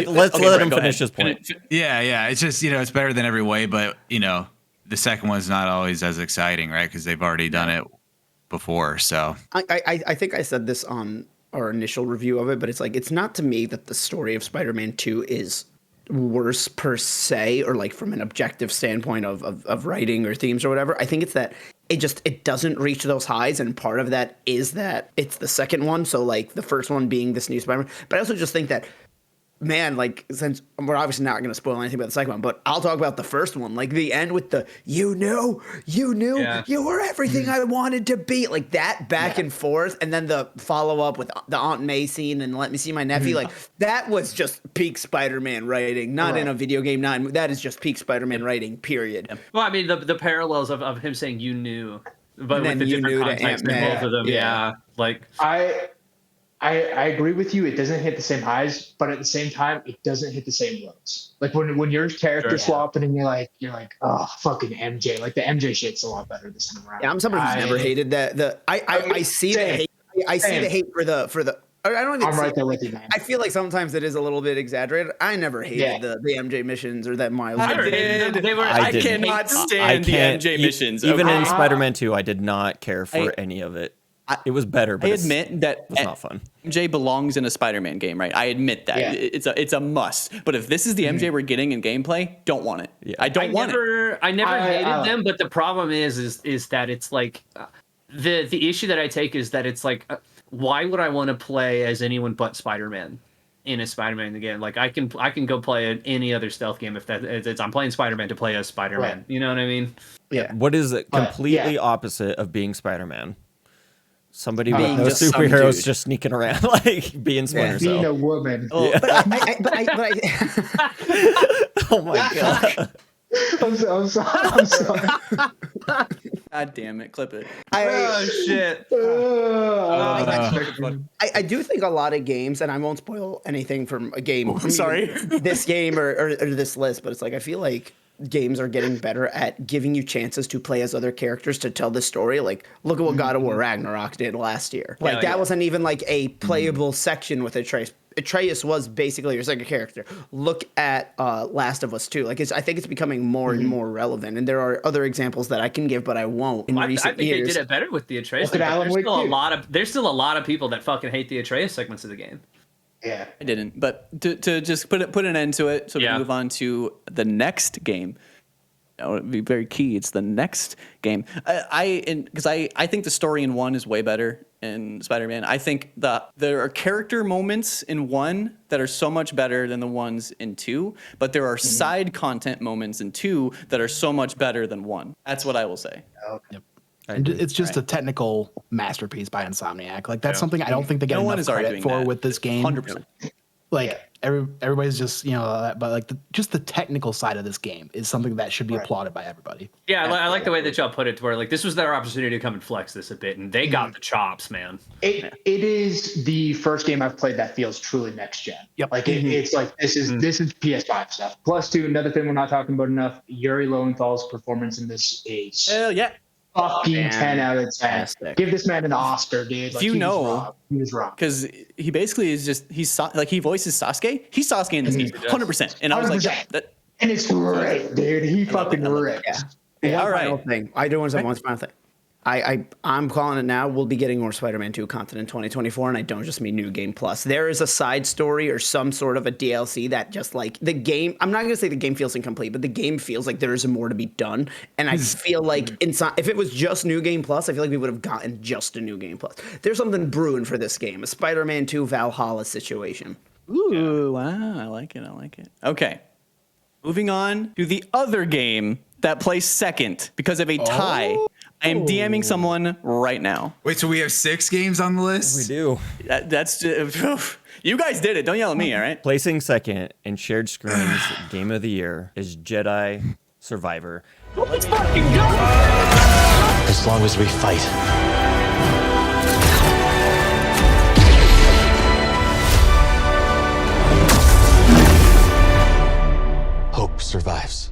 Let's let him finish his point. Yeah. It's just it's better than every way, but the second one's not always as exciting, right? Because they've already done it before. So I think I said this on our initial review of it, but it's like, it's not to me that the story of Spider-Man 2 is worse per se, or like from an objective standpoint of writing or themes or whatever. I think it's that it doesn't reach those highs, and part of that is that it's the second one. So like the first one being this new Spider-Man, but I also just think that, man, like, since we're obviously not going to spoil anything about the second one, but I'll talk about the first one. Like the end with the you knew you were everything I wanted to be, like that back and forth, and then the follow up with the Aunt May scene and let me see my nephew. Like that was just peak Spider-Man writing, not in a video game. That is just peak Spider-Man writing. Period. Well, I mean the parallels of him saying you knew, but And with the you different knew to context in Aunt May. both of them. Yeah. Like I agree with you. It doesn't hit the same highs, but at the same time, it doesn't hit the same lows. Like when your character swapping and you're like, oh, fucking MJ. Like the MJ shit's a lot better this time around. Yeah, I'm somebody who's never hated that. I see the hate. I see the hate for the. I don't even. I'm right there with you, man. I feel like sometimes it is a little bit exaggerated. I never hated the MJ missions or that Miles. I did. I cannot stand the MJ missions. Even in Spider-Man 2, I did not care for any of it. It was better, but I admit that it was not fun. MJ belongs in a Spider-Man game, right? I admit that. It's a must. But if this is the MJ we're getting in gameplay, don't want it. Yeah. I never hated them, but the problem is that it's like the issue that I take is that it's like why would I want to play as anyone but Spider-Man in a Spider-Man game? Like I can go play any other stealth game if I'm playing Spider-Man to play as Spider-Man. Right. You know what I mean? Yeah. What is it completely opposite of being Spider-Man? Somebody with no superheroes just sneaking around, like being Splinter Cell. Being a woman. Oh, oh my god. I'm sorry. God damn it, clip it. Shit. I do think a lot of games, and I won't spoil anything from a game. Sorry. This game or this list, but it's like I feel like games are getting better at giving you chances to play as other characters to tell the story. Like, look at what God of War Ragnarok did last year. Like, that wasn't even like a playable section with Atreus. Atreus was basically your second character. Look at Last of Us 2. Like, I think it's becoming more and more relevant. And there are other examples that I can give, but I won't in recent years. I think they did it better with the Atreus. There's still a lot of people that fucking hate the Atreus segments of the game. Yeah, I didn't, but to just put an end to it, so we can move on to the next game. That would be very key. It's the next game. I think the story in 1 is way better in Spider-Man. I think there are character moments in 1 that are so much better than the ones in 2, but there are side content moments in 2 that are so much better than 1. That's what I will say. Okay. Yep. And it's just a technical masterpiece by Insomniac. Like that's something I don't think they get enough credit for with this game. 100%. Like everybody's just but like just the technical side of this game is something that should be applauded by everybody. Yeah, I like the way that y'all put it, to where like this was their opportunity to come and flex this a bit, and they got the chops, man. It is the first game I've played that feels truly next gen. Yep. Like it's like this is PS5 stuff. Plus, another thing we're not talking about enough: Yuri Lowenthal's performance in this is hell yeah. Fucking 10 out of 10. Give this man an Oscar, dude. Like, he was wrong. Because he basically is just he voices Sasuke. He's Sasuke in this game, 100%. And I was like, and it's great, dude. He fucking rips. Yeah. All right. Thing. I do want to say one final thing. I'm calling it now. We'll be getting more Spider-Man 2 content in 2024, and I don't just mean New Game Plus. There is a side story or some sort of a DLC that just like the game. I'm not going to say the game feels incomplete, but the game feels like there is more to be done. And I feel like if it was just New Game Plus, I feel like we would have gotten just a New Game Plus. There's something brewing for this game, a Spider-Man 2 Valhalla situation. Ooh, wow. I like it. Okay. Moving on to the other game that placed second because of a tie. I am DMing someone right now. Wait, so we have 6 games on the list? We do. That's you guys did it. Don't yell at me, all right? Placing second in shared screens game of the year is Jedi Survivor. Let's fucking go! As long as we fight. Hope survives.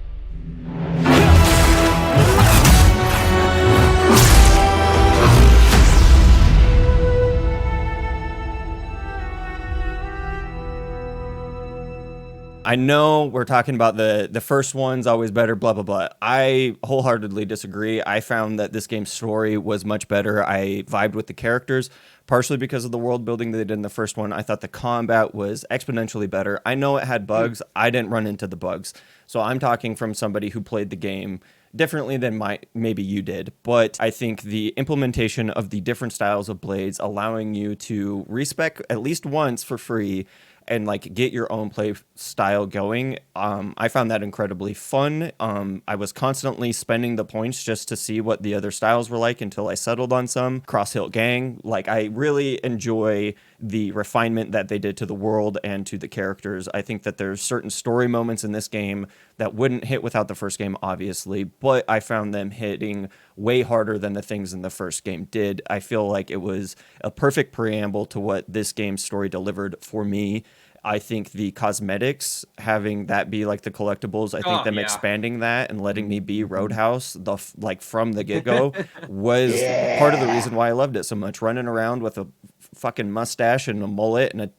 I know we're talking about the first one's always better, blah, blah, blah. I wholeheartedly disagree. I found that this game's story was much better. I vibed with the characters, partially because of the world building they did in the first one. I thought the combat was exponentially better. I know it had bugs. I didn't run into the bugs. So I'm talking from somebody who played the game differently than maybe you did. But I think the implementation of the different styles of blades, allowing you to respec at least once for free and like get your own play style going. I found that incredibly fun. I was constantly spending the points just to see what the other styles were like until I settled on some. Cross Hill Gang. Like, I really enjoy the refinement that they did to the world and to the characters. I think that there's certain story moments in this game that wouldn't hit without the first game, obviously, but I found them hitting way harder than the things in the first game did. I feel like it was a perfect preamble to what this game's story delivered for me. I think the cosmetics, having that be like the collectibles, I think them expanding that and letting me be Roadhouse like from the get-go was part of the reason why I loved it so much. Running around with a fucking mustache and a mullet and a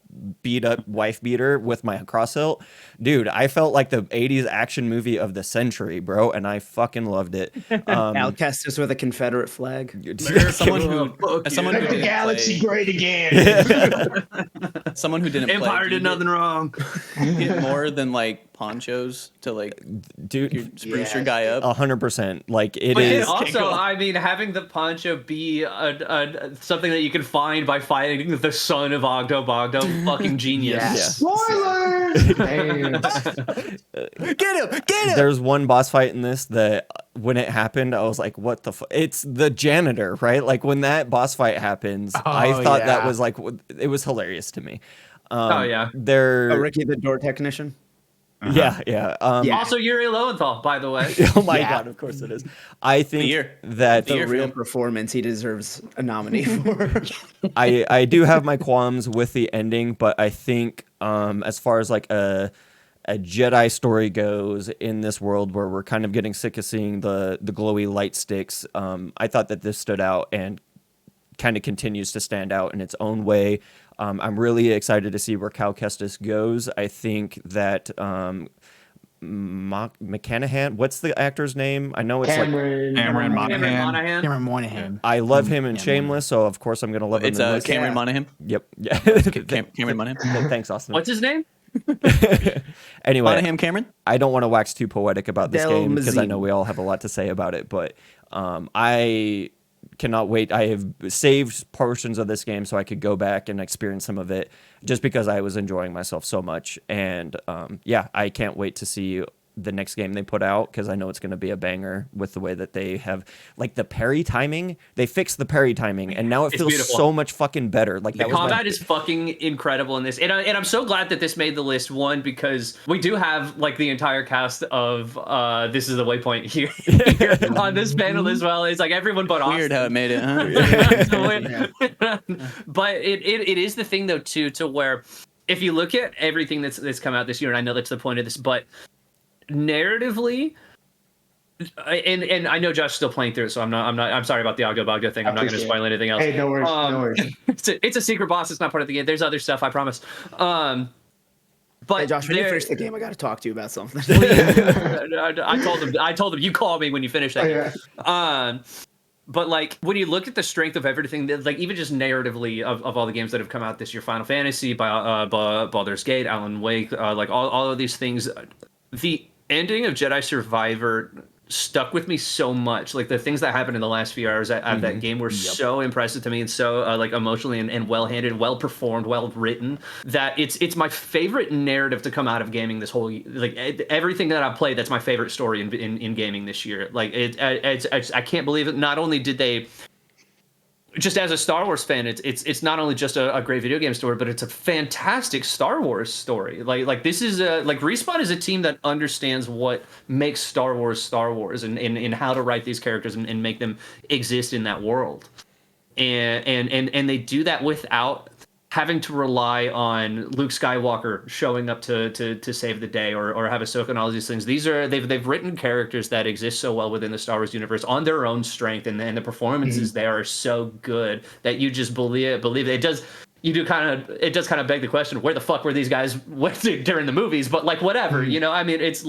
beat up wife beater with my cross hilt, dude, I felt like the 80s action movie of the century, bro, and I fucking loved it. Outcasters with a Confederate flag. Someone who Make the galaxy great again. Someone who didn't Empire play, did nothing wrong. get more than like ponchos to like spruce your guy up. 100%. Like it But is. also, I mean, having the poncho be something that you can find by fighting the son of Ogdo Bogdo, fucking genius. Spoilers! Get him! There's one boss fight in this that when it happened, I was like, what the fuck? It's the janitor, right? Like when that boss fight happens, I thought that was like, it was hilarious to me. Ricky the door technician. Yeah. Also, Yuri Lowenthal, by the way. Oh my god, of course it is. I think that the real performance he deserves a nominee for. I do have my qualms with the ending, but I think as far as like a Jedi story goes in this world where we're kind of getting sick of seeing the glowy light sticks, I thought that this stood out and kind of continues to stand out in its own way. I'm really excited to see where Cal Kestis goes. I think that McConaughey, what's the actor's name? I know it's Cameron Monaghan. Cameron Monaghan. I love him in Shameless, so of course I'm going to love him in this. Cameron Monaghan. Yep. Yeah. Cameron Monaghan. Thanks, Austin. What's his name? Anyway, Monaghan Cameron. I don't want to wax too poetic about this game because I know we all have a lot to say about it, but I cannot wait. I have saved portions of this game so I could go back and experience some of it just because I was enjoying myself so much. And I can't wait to see the next game they put out because I know it's going to be a banger with the way that they have like the parry timing. They fixed the parry timing and now it feels beautiful. So much fucking better. Like the combat is fucking incredible in this. And I'm so glad that this made the list, one, because we do have like the entire cast of This Is the Waypoint here on this panel as well. It's like everyone but Austin. Weird how it made it, huh? But it is the thing though too, to where if you look at everything that's come out this year, and I know that's the point of this, but narratively, and I know Josh is still playing through it, so I'm sorry about the Ogdo Bogdo thing. I'm not going to spoil anything else. Hey, no worries, no worries. It's a secret boss. It's not part of the game. There's other stuff, I promise. But hey, Josh, when you finish the game, I got to talk to you about something. I told him you call me when you finish that. But like when you look at the strength of everything, like even just narratively of all the games that have come out this year, Final Fantasy, Baldur's Gate, Alan Wake, like all of these things, the ending of Jedi Survivor stuck with me so much. Like the things that happened in the last few hours of that game were so impressive to me and so like emotionally and well handled, well performed, well written, that it's my favorite narrative to come out of gaming this whole, like everything that I've played, that's my favorite story in gaming this year. Like I can't believe it. Not only did they, just as a Star Wars fan, it's not only just a great video game story, but it's a fantastic Star Wars story. Like this is like Respawn is a team that understands what makes Star Wars and how to write these characters and make them exist in that world. And they do that without having to rely on Luke Skywalker showing up to save the day or have Ahsoka and all these things. They've written characters that exist so well within the Star Wars universe on their own strength, and the performances there are so good that you just believe it. It does kind of beg the question, where the fuck were these guys during the movies? But like whatever, I mean, it's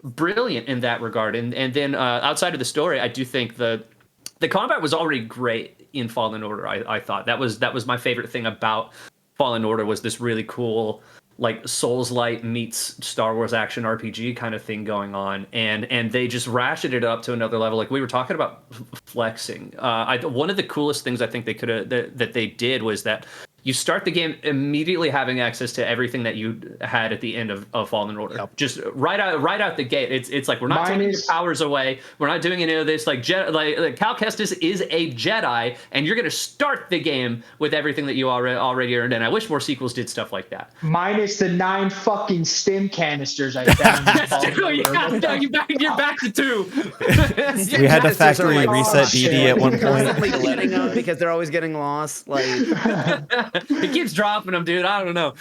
brilliant in that regard. And then outside of the story, I do think the combat was already great in Fallen Order. I thought that was my favorite thing about Fallen Order, was this really cool like Souls-like meets Star Wars action RPG kind of thing going on, and they just ratcheted it up to another level. Like we were talking about flexing. One of the coolest things I think they could have that they did was that you start the game immediately having access to everything that you had at the end of Fallen Order. Yep. Just right out the gate. It's like we're not taking your powers away. We're not doing any of this. Like Cal Kestis is a Jedi, and you're gonna start the game with everything that you already earned. And I wish more sequels did stuff like that. Minus the 9 fucking stim canisters I found. You're back to 2. We had to factory reset DD at one point. Constantly letting them because they're always getting lost. Like. It keeps dropping them, dude. I don't know.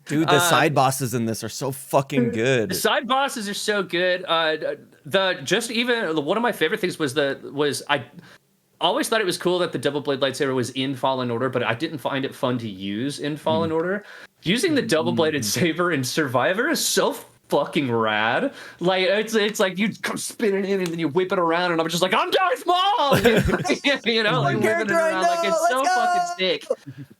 Dude, the side bosses in this are so fucking good. The side bosses are so good. One of my favorite things was I always thought it was cool that the double blade lightsaber was in Fallen Order, but I didn't find it fun to use in Fallen Order. Using the double bladed saber in Survivor is so fucking rad. Like it's like you come spinning in and then you whip it around and I'm just like, I'm Darth Maul. You know, like whipping it around. Like it's so fucking sick.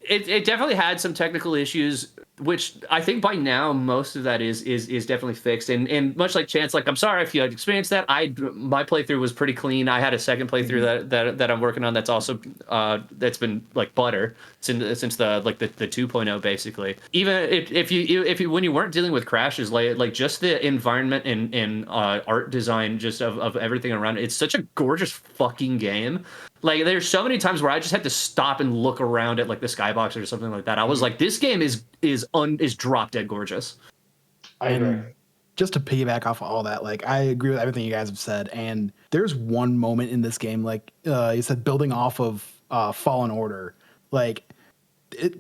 It definitely had some technical issues, which I think by now most of that is definitely fixed. And much like Chance, like I'm sorry if you had experienced that. My playthrough was pretty clean. I had a second playthrough that I'm working on that's also that's been like butter since the 2.0 basically. Even if you when you weren't dealing with crashes, like just the environment and art design just of everything around it, it's such a gorgeous fucking game. Like there's so many times where I just had to stop and look around at like the skybox or something like that. I was like, this game is drop dead gorgeous. I agree. Just to piggyback off of all that, like I agree with everything you guys have said. And there's one moment in this game, like you said, building off of Fallen Order, like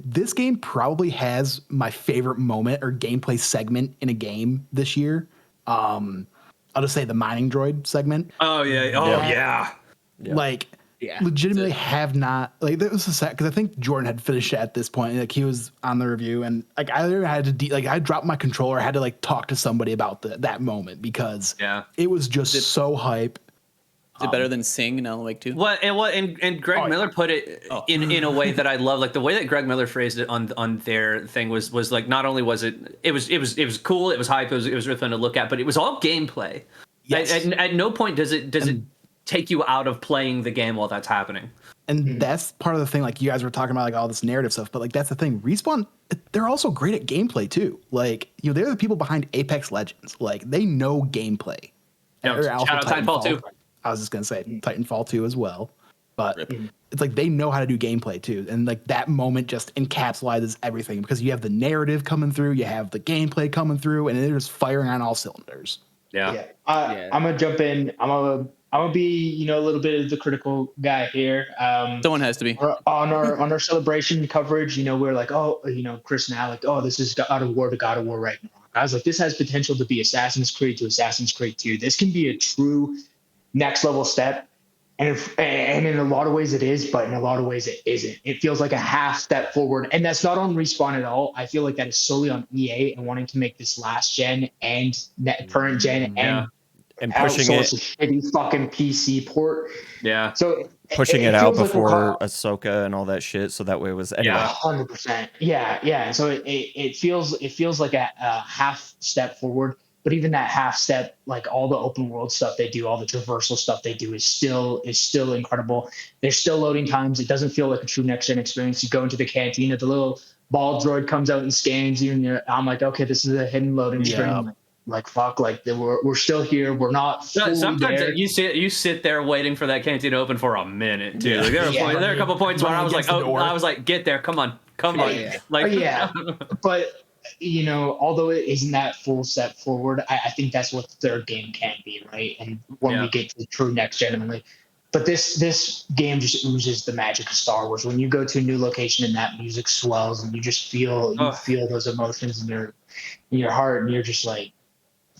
this game probably has my favorite moment or gameplay segment in a game this year. I'll just say the mining droid segment. Oh yeah. Oh yeah. Like. Yeah, legitimately have not like that was a set because I think Jordan had finished it at this point. Like he was on the review and like I had to I dropped my controller. I had to like talk to somebody about that moment because it was just so hype. Is it better than Sing in Alan Wake 2? And Greg Miller put it in a way that I love. Like the way that Greg Miller phrased it on their thing was like not only was it was cool, it was hype, it was really fun to look at, but it was all gameplay. Yes. At no point does it take you out of playing the game while that's happening. And that's part of the thing, like you guys were talking about like all this narrative stuff, but like that's the thing. Respawn, they're also great at gameplay too. Like, you know, they're the people behind Apex Legends. Like they know gameplay. Shout out Titanfall 2. I was just gonna say Titanfall 2 as well. But it's like they know how to do gameplay too. And like that moment just encapsulates everything because you have the narrative coming through, you have the gameplay coming through, and they're just firing on all cylinders. I'm gonna jump in. I'm gonna be, a little bit of the critical guy here. Someone has to be. On our celebration coverage, we're like, Chris and Alec, this is God of War to God of War right now. I was like, this has potential to be Assassin's Creed to Assassin's Creed 2. This can be a true next level step. And in a lot of ways it is, but in a lot of ways it isn't. It feels like a half step forward. And that's not on Respawn at all. I feel like that is solely on EA and wanting to make this last gen and current gen and pushing it. A shitty fucking PC port. Yeah. So pushing it out before Ahsoka and all that shit. So that way it was anyway. 100%. Yeah. So it feels like a half step forward. But even that half step, like all the open world stuff they do, all the traversal stuff they do is still incredible. There's still loading times. It doesn't feel like a true next gen experience. You go into the cantina, the little ball droid comes out and scans you, and I'm like, okay, this is a hidden loading screen. Like fuck, like we're still here. We're not. Sometimes there. you sit there waiting for that canteen to open for a minute too. Like, there are a couple points where I was like, get there, come on. But although it isn't that full step forward, I think that's what the third game can be, right? And when we get to the true next gen, but this game just oozes the magic of Star Wars. When you go to a new location and that music swells, and you just feel those emotions in your heart, and you're just like.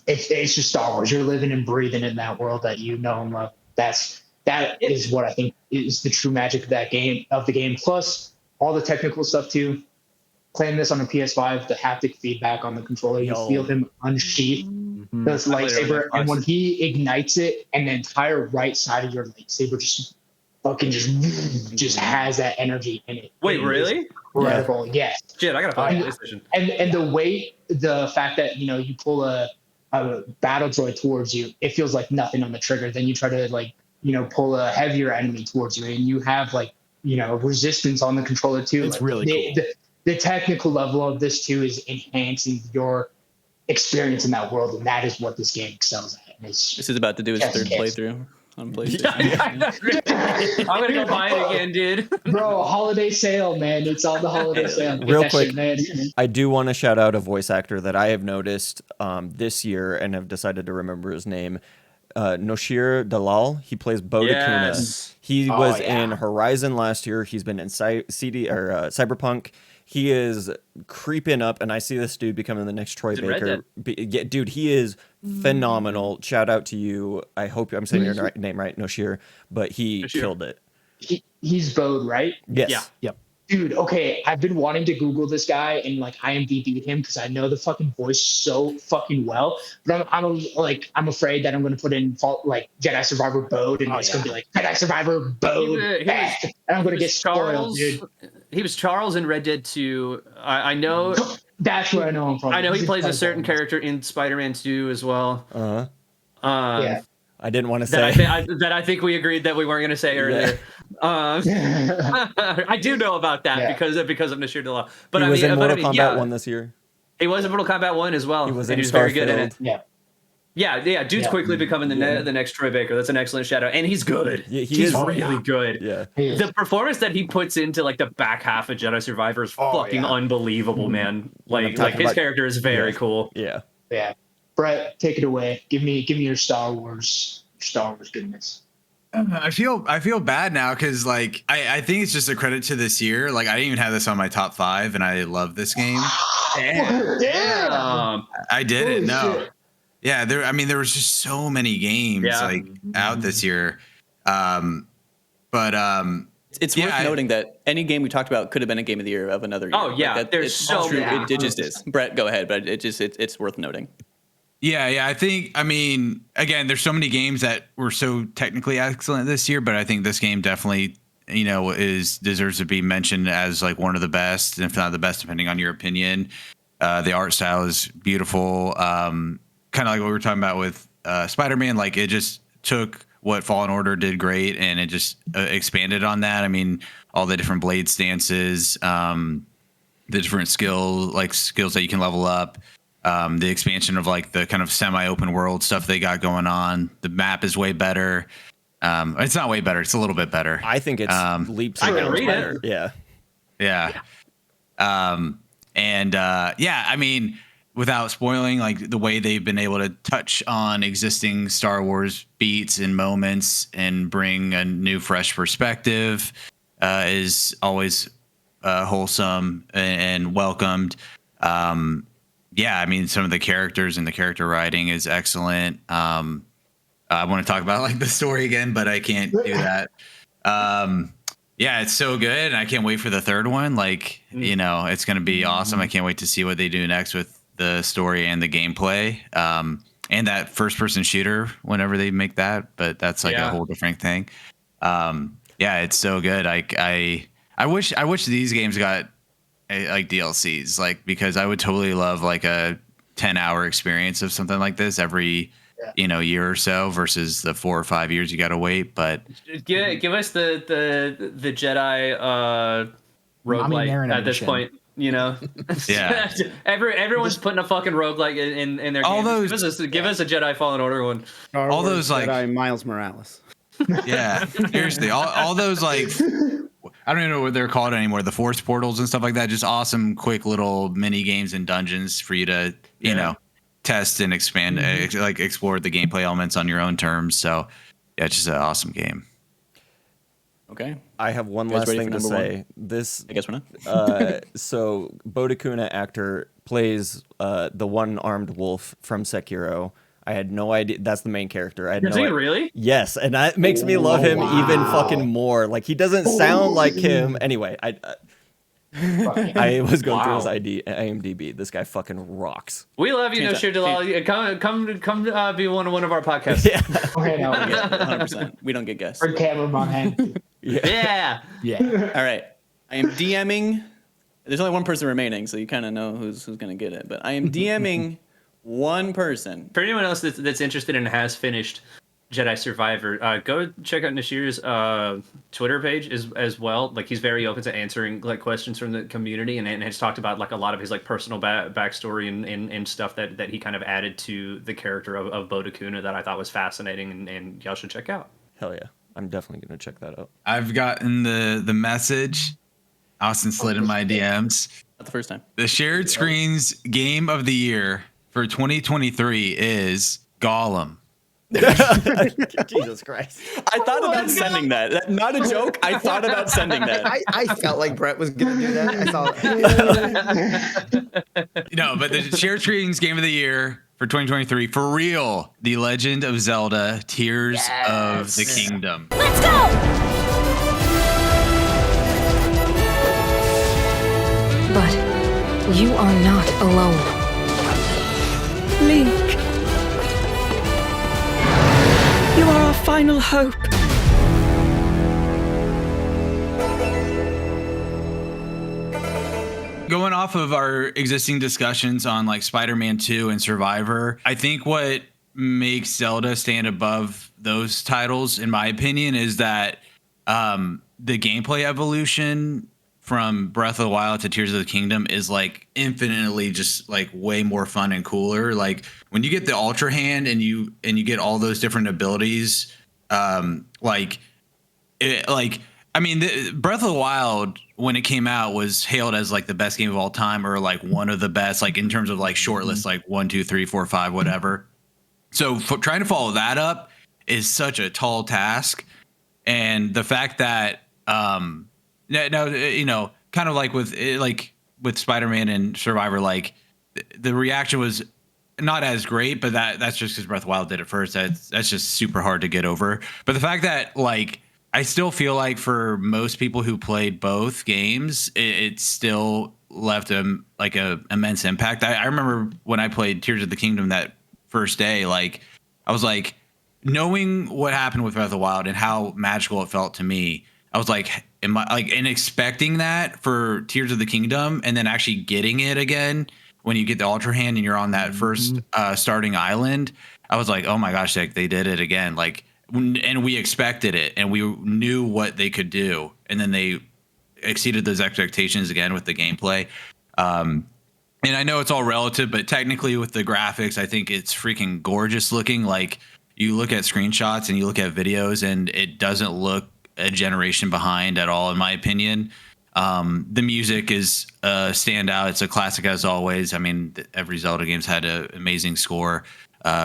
It's just Star Wars. You're living and breathing in that world that you know and love. That is what I think is the true magic of the game. Plus all the technical stuff too. Playing this on a PS5, the haptic feedback on the controller, you feel him unsheath this lightsaber, and when he ignites it, and the entire right side of your lightsaber just fucking just has that energy in it. Wait, really? incredible. Yes. Shit, I gotta buy a PlayStation. And the fact that you pull a battle droid towards you, it feels like nothing on the trigger. Then you try to pull a heavier enemy towards you, and you have resistance on the controller too. It's really cool. The technical level of this too is enhancing your experience in that world, and that is what this game excels at. This is about to do his third playthrough on PlayStation. I'm gonna go buy it again, dude. Bro, holiday sale, man. It's on the holiday sale. Get Real that quick, shit, man. I do want to shout out a voice actor that I have noticed this year and have decided to remember his name. Noshir Dalal. He plays Boda Yes. Kuna. He was in Horizon last year. He's been in Cyberpunk. He is creeping up, and I see this dude becoming the next Troy Baker. Dude, he is phenomenal. Shout out to you. I hope I'm saying your name right, Noshir, but he killed it. He's Bode, right? Yes. Yeah. Yep. Dude, okay, I've been wanting to Google this guy and IMDb him because I know the fucking voice so fucking well. But I'm afraid that I'm gonna put in Jedi Survivor Bode and it's gonna be like Jedi Survivor Bode, and I'm gonna get spoiled, dude. He was Charles in Red Dead 2. I know. That's where I know him from. I know he plays a certain character in Spider-Man 2 as well. Yeah. I didn't want to say that. I think we agreed that we weren't going to say earlier. I do know about that because of Nashir Dalal. But he was in Mortal Kombat 1 this year. He was in Mortal Kombat 1 as well. He was very good in it. Yeah. Dude's quickly becoming the next Troy Baker. That's an excellent shout out, and he's good. Yeah, he's really good. Yeah, the performance that he puts into the back half of Jedi Survivor is fucking unbelievable, man. Like his character is very cool. Yeah. Brett, take it away. Give me your Star Wars goodness. I feel bad now because I think it's just a credit to this year. I didn't even have this on my top 5, and I love this game. Damn. I didn't know. Yeah, there was just so many games out this year. It's worth noting that any game we talked about could have been a game of the year of another year. Oh yeah, there's so true. many. It just is. Brett, go ahead, but it's worth noting. Yeah. Again, there's so many games that were so technically excellent this year, but I think this game definitely, deserves to be mentioned as one of the best, if not the best, depending on your opinion. The art style is beautiful. Kind of like what we were talking about with Spider-Man. It just took what Fallen Order did great, and it just expanded on that. All the different blade stances, the different skills that you can level up. The expansion of the kind of semi-open world stuff they got going on. The map is way better. It's not way better. It's a little bit better. I think it's leaps and bounds better. Yeah. Without spoiling, the way they've been able to touch on existing Star Wars beats and moments and bring a new, fresh perspective is always wholesome and welcomed. Some of the characters and the character writing is excellent. I want to talk about the story again, but I can't do that. It's so good, and I can't wait for the third one. It's going to be awesome. I can't wait to see what they do next with the story and the gameplay, and that first-person shooter whenever they make that. But that's a whole different thing. It's so good. I wish these games got DLCs, because I would totally love a 10-hour experience of something like this every year or so versus the 4 or 5 years you got to wait. But give us the Jedi roguelike at this point. Yeah. Everyone's putting a fucking roguelike in their all games. Those give us a Jedi Fallen Order one. All those Jedi Miles Morales. Yeah, seriously, all those I don't even know what they're called anymore. The Force portals and stuff like that. Just awesome, quick little mini games and dungeons for you to, test and expand, explore the gameplay elements on your own terms. So, it's just an awesome game. Okay. I have one last thing to say. This, I guess we're not. So, Boda Kuna actor plays the one-armed wolf from Sekiro. I had no idea. That's the main character. I had Is he really? Yes, and that makes me love him even fucking more. He doesn't sound like him. Anyway, I was going through his IMDb. This guy fucking rocks. We love you, Noshir Dalal. Come be one of our podcasts. Yeah. Okay, no, 100%. We don't get guests. Or cameraman hand. Yeah. All right. I am DMing There's only one person remaining, so you kind of know who's going to get it. But I am DMing one person. For anyone else that's interested and has finished Jedi Survivor, go check out Nashir's Twitter page as well. Like, he's very open to answering like questions from the community, and has talked about like a lot of his like personal backstory and stuff that he kind of added to the character of Bode Akuna that I thought was fascinating, and y'all should check out. Hell yeah, I'm definitely gonna check that out. I've gotten the message. Austin slid in my DMs. Not the first time. The shared screens game of the year for 2023 is Gollum. Jesus Christ. I thought about sending that. Not a joke. I thought about sending that. I felt like Brett was going to do that. I saw it. No, but the shared screens game of the year for 2023, for real, The Legend of Zelda Tears of the Kingdom. Let's go! But you are not alone. Link. You are our final hope. Going off of our existing discussions on like Spider-Man 2 and Survivor, I think what makes Zelda stand above those titles, in my opinion, is that the gameplay evolution from Breath of the Wild to Tears of the Kingdom is like infinitely just like way more fun and cooler. Like when you get the Ultra Hand and you get all those different abilities, I mean, Breath of the Wild, when it came out, was hailed as like the best game of all time, or like one of the best, like in terms of like short lists, like 1, 2, 3, 4, 5, whatever. So trying to follow that up is such a tall task. And the fact that, now, you know, kind of like with Spider-Man and Survivor, like the reaction was not as great, but that's just because Breath of the Wild did it first. That's just super hard to get over. But the fact that like I still feel like for most people who played both games, it still left a immense impact. I remember when I played Tears of the Kingdom that first day, like I was like, knowing what happened with Breath of the Wild and how magical it felt to me, I was like, and expecting that for Tears of the Kingdom, and then actually getting it again when you get the Ultra Hand and you're on that first starting island, I was like, oh my gosh, like they did it again. Like, and we expected it and we knew what they could do, and then they exceeded those expectations again with the gameplay. And I know it's all relative, but technically with the graphics, I think it's freaking gorgeous looking. Like you look at screenshots and you look at videos and it doesn't look a generation behind at all, in my opinion. The music is a standout. It's a classic as always. I mean, every Zelda game's had an amazing score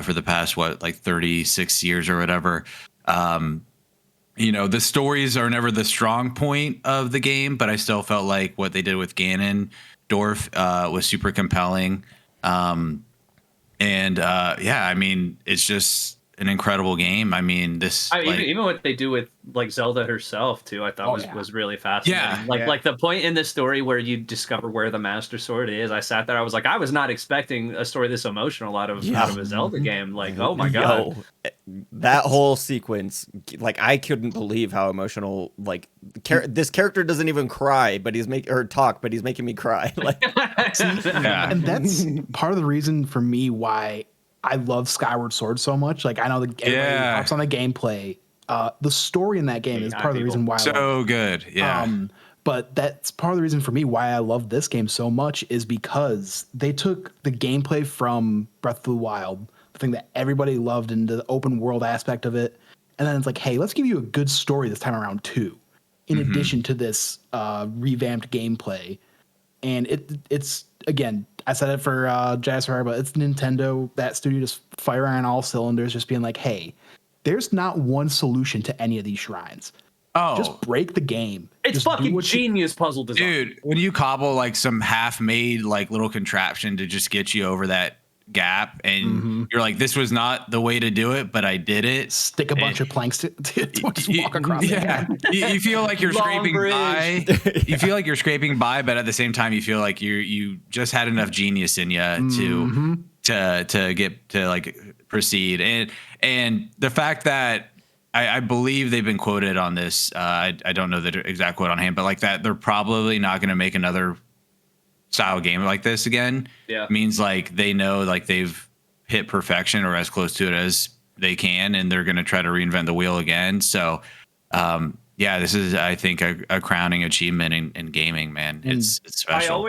for the past, 36 years or whatever. You know, the stories are never the strong point of the game, but I still felt like what they did with Ganondorf was super compelling. Yeah, I mean, it's just an incredible game. I mean, even what they do with like Zelda herself too, I thought was really fascinating. Yeah, like the point in the story where you discover where the Master Sword is. I sat there, I was like, I was not expecting a story this emotional out of a Zelda game. Like, oh my god, that whole sequence, like I couldn't believe how emotional. Like this character doesn't even cry, but he's talk, but he's making me cry. Like, and that's part of the reason for me why I love Skyward Sword so much. Like I know everybody harps on the gameplay. The story in that game is part of the reason why I love it. Good. Yeah. But that's part of the reason for me why I love this game so much is because they took the gameplay from Breath of the Wild, the thing that everybody loved, and the open world aspect of it. And then it's like, hey, let's give you a good story this time around too, in addition to this revamped gameplay. And it's again, I said it for Jedi Survivor, but it's Nintendo, that studio just firing on all cylinders, just being like, hey, there's not one solution to any of these shrines. Oh, just break the game. It's just fucking genius puzzle design. Dude, when you cobble like some half-made like little contraption to just get you over that gap, and you're like, this was not the way to do it, but I did it. Stick a bunch of planks to just walk across. Yeah, you feel like you're scraping by. You feel like you're scraping by, but at the same time, you feel like you just had enough genius in you to get to like proceed. And the fact that I believe they've been quoted on this. I don't know the exact quote on hand, but like that they're probably not going to make another style game like this again means like they know like they've hit perfection or as close to it as they can, and they're going to try to reinvent the wheel again. So this is, I think, a crowning achievement in gaming, man. It's special.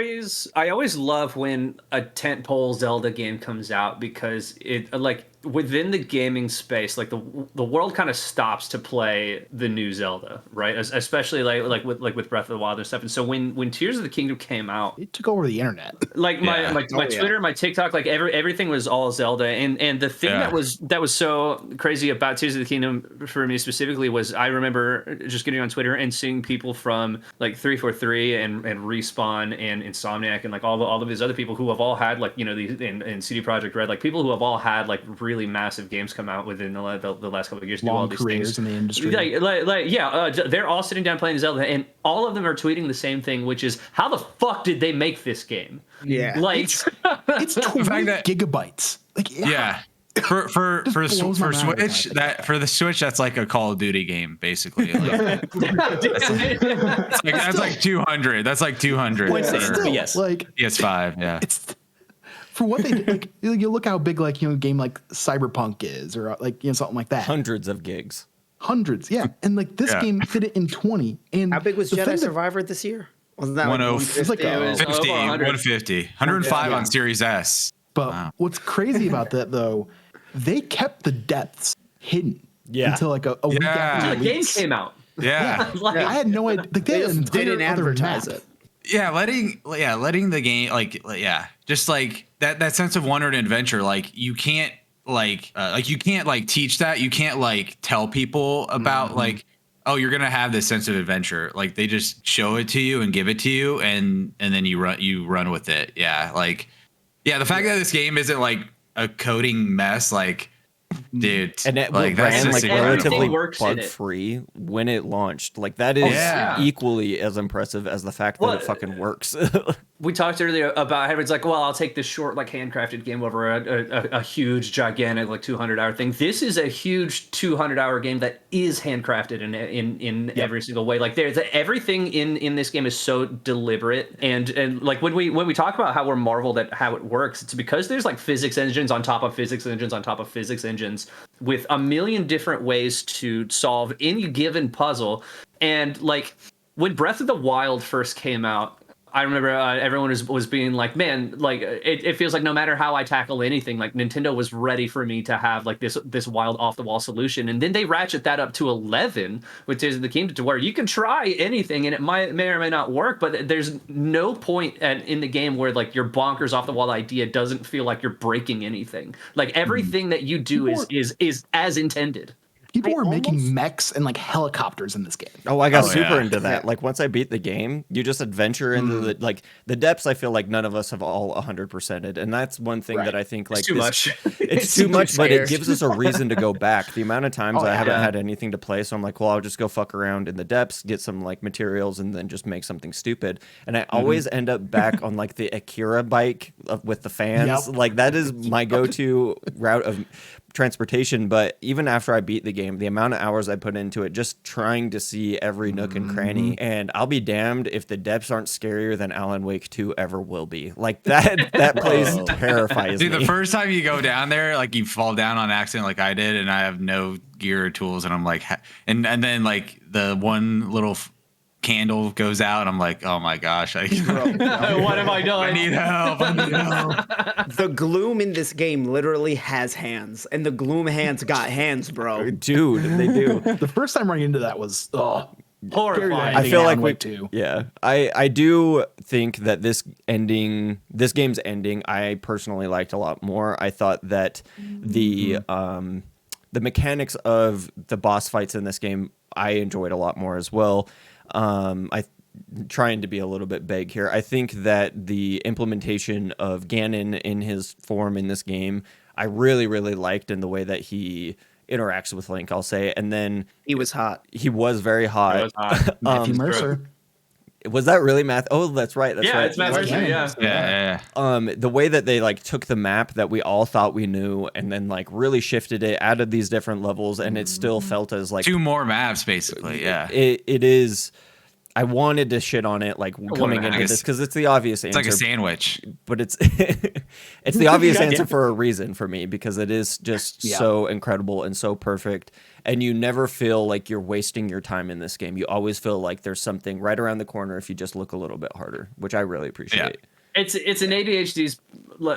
I always love when a tentpole Zelda game comes out, because it, like, within the gaming space, like the world kind of stops to play the new Zelda, right? Especially like with Breath of the Wild and stuff. And so when Tears of the Kingdom came out, it took over the internet. Like my Twitter, my TikTok, like everything was all Zelda. And the thing that was so crazy about Tears of the Kingdom for me specifically was, I remember just getting on Twitter and seeing people from like 343 and Respawn and Insomniac and like all of these other people who have all had, like, you know, these and CD Projekt Red, like people who have all had like really massive games come out within the last couple of years. Long do all these careers things in the industry. They're all sitting down playing Zelda, and all of them are tweeting the same thing, which is, how the fuck did they make this game? Yeah, like it's 20 gigabytes. Like for Switch, for the Switch, that's like a Call of Duty game, basically. Like, that's like 200. That's like 200. Still, yes, like PS5. Yeah. It's for what they did. Like, you look how big, like, you know, a game like Cyberpunk is, or like, you know, something like that. Hundreds of gigs. Hundreds, yeah. And like this game fit it in 20. And how big was Jedi Survivor this year? Wasn't that 150? 150. 105 on Series S. But what's crazy about that, though, they kept the depths hidden until like a week after the game came out. Yeah. I had no idea. Like, they didn't advertise it. Yeah, letting the game, just like that sense of wonder and adventure. Like, you can't you can't teach that. You can't tell people about like, oh, you're gonna have this sense of adventure. Like, they just show it to you and give it to you, and then you run with it. Yeah, the fact that this game isn't like a coding mess, like, dude, and it like ran like relatively bug free when it launched. Like, that is equally as impressive as the fact that it fucking works. We talked earlier about how it's like, well, I'll take this short, like, handcrafted game over a huge, gigantic, like, 200-hour thing. This is a huge 200-hour game that is handcrafted in every single way. Like, there's everything in this game is so deliberate, and like when we talk about how we're marveled at how it works, it's because there's like physics engines on top of physics engines on top of physics engines with a million different ways to solve any given puzzle. And like when Breath of the Wild first came out, I remember everyone was being like, man, like it feels like no matter how I tackle anything, like Nintendo was ready for me to have like this wild off the wall solution. And then they ratchet that up to 11 with Tears of the Kingdom, to where you can try anything and it may or may not work, but there's no point in the game where like your bonkers off the wall idea doesn't feel like you're breaking anything. Like everything that you do is as intended. People were making mechs and like helicopters in this game. Oh, I got super into that. Like, once I beat the game, you just adventure into the depths. I feel like none of us have all 100%ed, and that's one thing that I think, like, it's too much. It's too much, but it gives us a reason to go back. The amount of times I haven't had anything to play, so I'm like, well, I'll just go fuck around in the depths, get some like materials, and then just make something stupid. And I always end up back on like the Akira bike with the fans. Like, that is my go-to route of transportation. But even after I beat the game, the amount of hours I put into it, just trying to see every nook and cranny, and I'll be damned if the depths aren't scarier than Alan Wake 2 ever will be. Like, that place terrifies me. Dude, the first time you go down there, like, you fall down on accident like I did, and I have no gear or tools, and I'm like, and then like the one little candle goes out, and I'm like, oh my gosh, what have I done? I need help. The gloom in this game literally has hands, and the gloom hands got hands, bro. Dude, they do. The first time running into that was horrifying. I feel like I do think that this game's ending, I personally liked a lot more. I thought that the mechanics of the boss fights in this game I enjoyed a lot more as well. Trying to be a little bit vague here. I think that the implementation of Ganon in his form in this game, I really, really liked, in the way that he interacts with Link, I'll say. And then he was hot. He was very hot. He was hot. Matthew Mercer. Was that really Matt? Oh, that's right. That's right. It's Matt Mercer. Yeah. The way that they like took the map that we all thought we knew, and then like really shifted it, added these different levels, and it still felt as like 2 more maps, basically. Yeah. It is. I wanted to shit on it like coming into this because it's the obvious answer. It's like a sandwich, but it's it's the obvious answer for a reason for me because it is just so incredible and so perfect, and you never feel like you're wasting your time in this game. You always feel like there's something right around the corner if you just look a little bit harder, which I really appreciate. It's an ADHD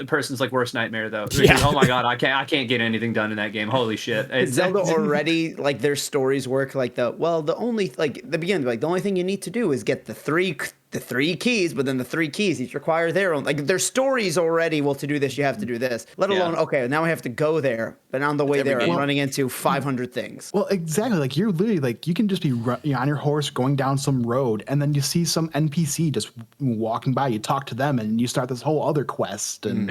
person's like worst nightmare though. Because, oh my god, I can't get anything done in that game. Holy shit! Zelda already like their stories work like the only like the beginning like the only thing you need to do is get the three keys, but then the three keys each require their own like their stories already. Well, to do this you have to do this. Let alone okay, now I have to go there, but on the way there I'm running into 500 things. Well, exactly. Like you're literally like you can just be on your horse going down some road, and then you see some NPC just walking by. You talk to them, and you start this whole other quest. And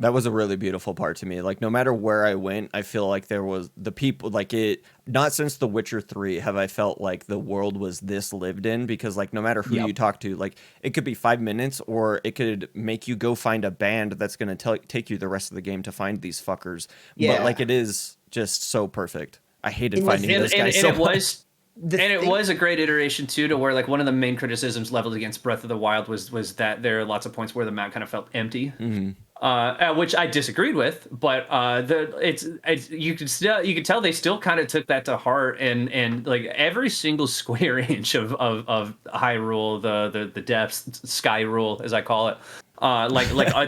that was a really beautiful part to me. Like no matter where I went, I feel like there was the people like it. Not since The Witcher 3 have I felt like the world was this lived in, because like no matter who you talk to, like it could be 5 minutes or it could make you go find a band that's going to take you the rest of the game to find these fuckers. But like it is just so perfect. I hated finding this guy so much. It was a great iteration too, to where like one of the main criticisms leveled against Breath of the Wild was that there are lots of points where the map kind of felt empty, which I disagreed with. But you could tell they still kind of took that to heart, and like every single square inch of Hyrule, the depths, Skyrule as I call it,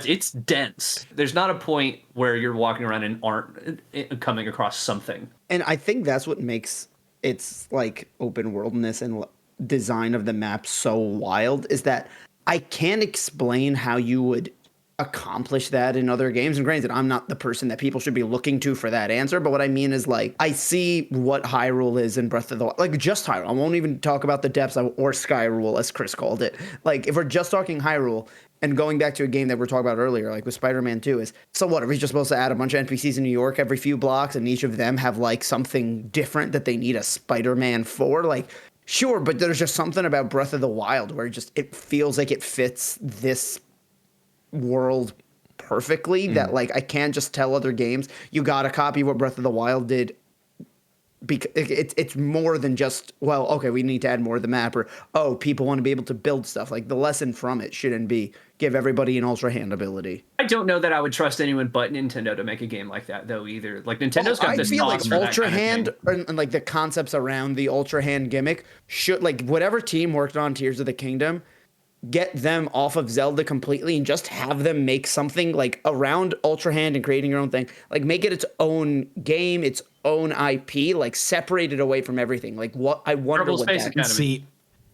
it's dense. There's not a point where you're walking around and aren't coming across something. And I think that's what makes its like open worldness and design of the map so wild, is that I can't explain how you would accomplish that in other games. And granted, I'm not the person that people should be looking to for that answer, but what I mean is like I see what Hyrule is in Breath of the Wild, like just Hyrule. I won't even talk about the depths or Skyrule as Chris called it. Like if we're just talking Hyrule, and going back to a game that we were talking about earlier, like with Spider-Man 2, is so what? Are we just supposed to add a bunch of NPCs in New York every few blocks, and each of them have like something different that they need a Spider-Man for? Like, sure, but there's just something about Breath of the Wild where it feels like it fits this world perfectly that like I can't just tell other games you got to copy what Breath of the Wild did. Because it's more than just, well, okay, we need to add more of the map, or people want to be able to build stuff. Like the lesson from it shouldn't be give everybody an ultra hand ability. I don't know that I would trust anyone but Nintendo to make a game like that though either. Like Nintendo's got this. I feel like ultra hand and like the concepts around the ultra hand gimmick should, like whatever team worked on Tears of the Kingdom, get them off of Zelda completely and just have them make something like around Ultra Hand and creating your own thing. Like make it its own game, its own IP, like separate it away from everything. Like what I wonder what that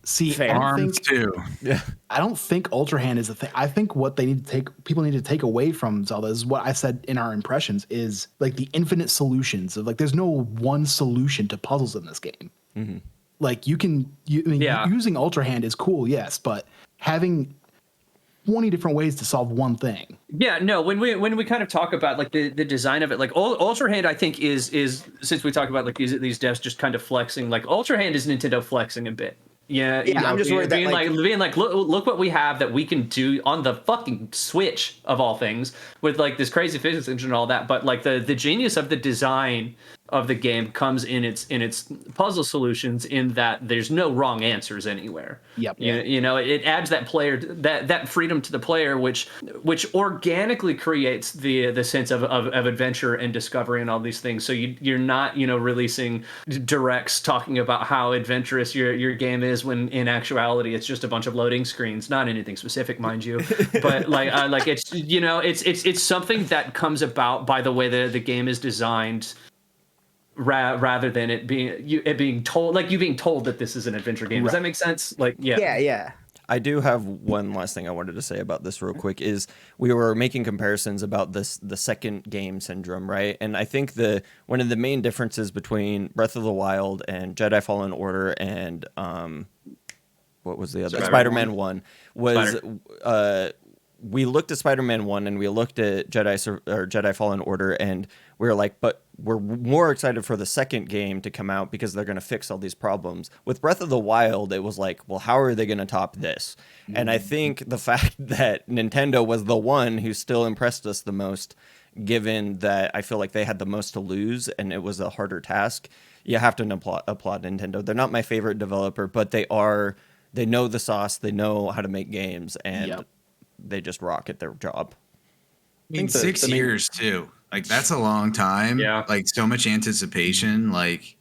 See, Arms too. Yeah, I don't think Ultra Hand is the thing. I think what people need to take away from Zelda is what I said in our impressions is like the infinite solutions of like there's no one solution to puzzles in this game. Mm-hmm. Like using Ultra Hand is cool, yes, but having 20 different ways to solve one thing. Yeah, no, when we kind of talk about like the design of it, like Ultra Hand I think is since we talk about like these devs just kind of flexing, like Ultra Hand is Nintendo flexing a bit. Yeah, I'm just worried being like look what we have that we can do on the fucking Switch of all things with like this crazy physics engine and all that, but like the genius of the design of the game comes in its puzzle solutions, in that there's no wrong answers anywhere. Yep. You know, it adds that player that freedom to the player, which organically creates the sense of adventure and discovery and all these things. So you're not releasing directs talking about how adventurous your game is, when in actuality it's just a bunch of loading screens. Not anything specific, mind you, but like it's it's something that comes about by the way the game is designed, rather than it being told that this is an adventure game. Does that make sense? Like, yeah. I do have one last thing I wanted to say about this real quick. Is we were making comparisons about the second game syndrome, right? And I think one of the main differences between Breath of the Wild and Jedi Fallen Order and what was the other Spider-Man 1 was we looked at Spider-Man 1 and we looked at Jedi Fallen Order, and we were like, but we're more excited for the second game to come out because they're going to fix all these problems. With Breath of the Wild, it was like, well, how are they going to top this? Mm-hmm. And I think the fact that Nintendo was the one who still impressed us the most given that I feel like they had the most to lose and it was a harder task. You have to applaud Nintendo. They're not my favorite developer, but they know the sauce, they know how to make games, and they just rock at their job. I mean, 6 years too. Like, that's a long time. Yeah. Like, so much anticipation. Like,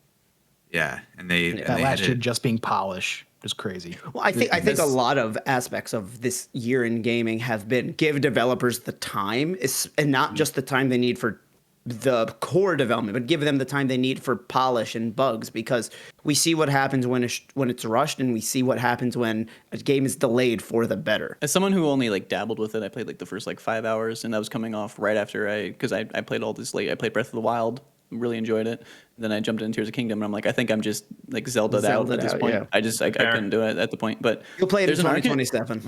yeah. And that last year just being polish was crazy. Well, I think a lot of aspects of this year in gaming have been give developers the time, and not just the time they need for the core development, but give them the time they need for polish and bugs, because we see what happens when it's rushed, and we see what happens when a game is delayed for the better. As someone who only like dabbled with it, I played like the first like 5 hours, and that was coming off right after I played all this late. I played Breath of the Wild, really enjoyed it. Then I jumped into Tears of the Kingdom, and I'm like, I think I'm just like Zelda'd out at this point. Yeah. I couldn't do it at the point. But you'll play it in 2027.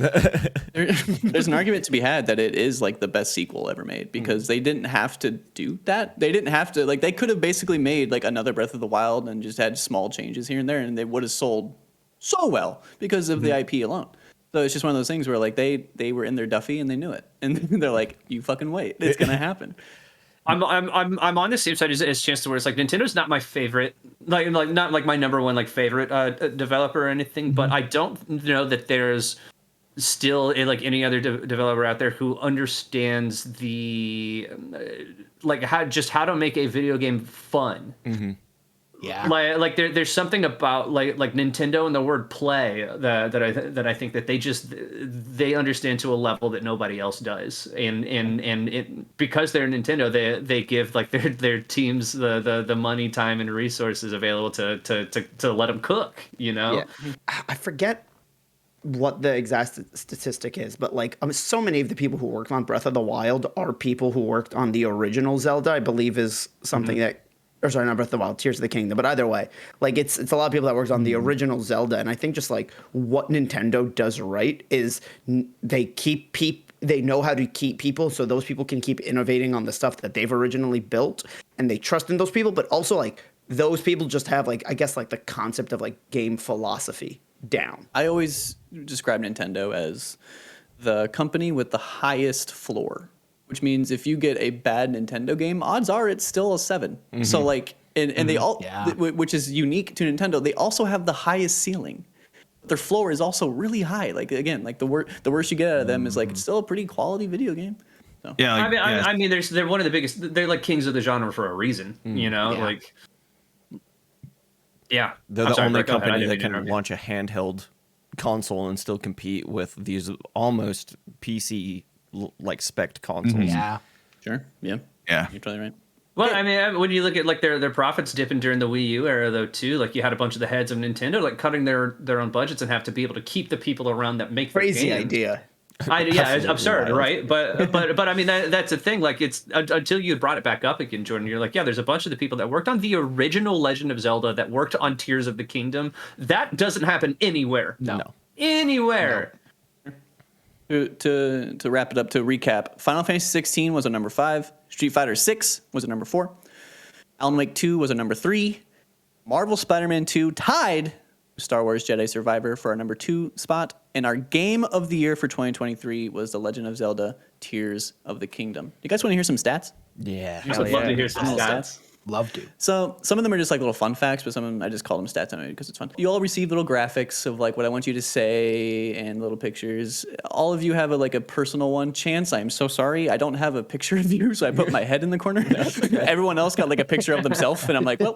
There's an argument to be had that it is like the best sequel ever made, because they didn't have to do that. They didn't have to, like, they could have basically made like another Breath of the Wild and just had small changes here and there, and they would have sold so well because of the IP alone. So it's just one of those things where like they were in their Duffy and they knew it, and they're like, you fucking wait, it's gonna happen. I'm on the same side as Chance, where it's like Nintendo's not my favorite, like not like my number one like favorite developer or anything, but I don't know that there's still like any other developer out there who understands the like how to make a video game fun. Mm-hmm. Yeah, like there's something about like Nintendo and the word play that I think that they understand to a level that nobody else does, and it, because they're Nintendo, they give like their teams the money, time, and resources available to let them cook. You know, I forget what the exact statistic is, but like so many of the people who worked on Breath of the Wild are people who worked on the original Zelda, I believe is something that. Or sorry, not Breath of the Wild, Tears of the Kingdom. But either way, like it's a lot of people that worked on the original Zelda, and I think just like what Nintendo does right is they know how to keep people, so those people can keep innovating on the stuff that they've originally built, and they trust in those people. But also like those people just have like, I guess, like the concept of like game philosophy down. I always describe Nintendo as the company with the highest floor, which means if you get a bad Nintendo game, odds are it's still a 7. Mm-hmm. So like, and they all, which is unique to Nintendo, they also have the highest ceiling. Their floor is also really high. Like again, like the worst you get out of them is like it's still a pretty quality video game. So. Yeah, like, I mean, they're one of the biggest. They're like kings of the genre for a reason. You know, like. Yeah, they're the only company that can launch a handheld console and still compete with these almost PC like spec consoles. Yeah, sure. Yeah, yeah, you're totally right. Well, I mean, when you look at like their profits dipping during the Wii U era, though, too, like you had a bunch of the heads of Nintendo like cutting their own budgets and have to be able to keep the people around that make crazy games. idea. Yeah, it's absurd, right? But I mean that's the thing. Like it's until you brought it back up again, Jordan. You're like, yeah, there's a bunch of the people that worked on the original Legend of Zelda that worked on Tears of the Kingdom. That doesn't happen anywhere. No. Anywhere. No. To wrap it up, to recap, Final Fantasy 16 was a number 5. Street Fighter 6 was a number 4. Alan Wake 2 was a number 3. Marvel Spider-Man 2 tied Star Wars Jedi Survivor for our number 2 spot. And our game of the year for 2023 was The Legend of Zelda Tears of the Kingdom. You guys want to hear some stats? Yeah. I'd love to hear some stats. Love to. So some of them are just like little fun facts, but some of them I just call them stats anyway because it's fun. You all receive little graphics of like what I want you to say and little pictures. All of you have a personal one. Chance, I'm so sorry. I don't have a picture of you, so I put my head in the corner. Everyone else got like a picture of themselves, and I'm like, well,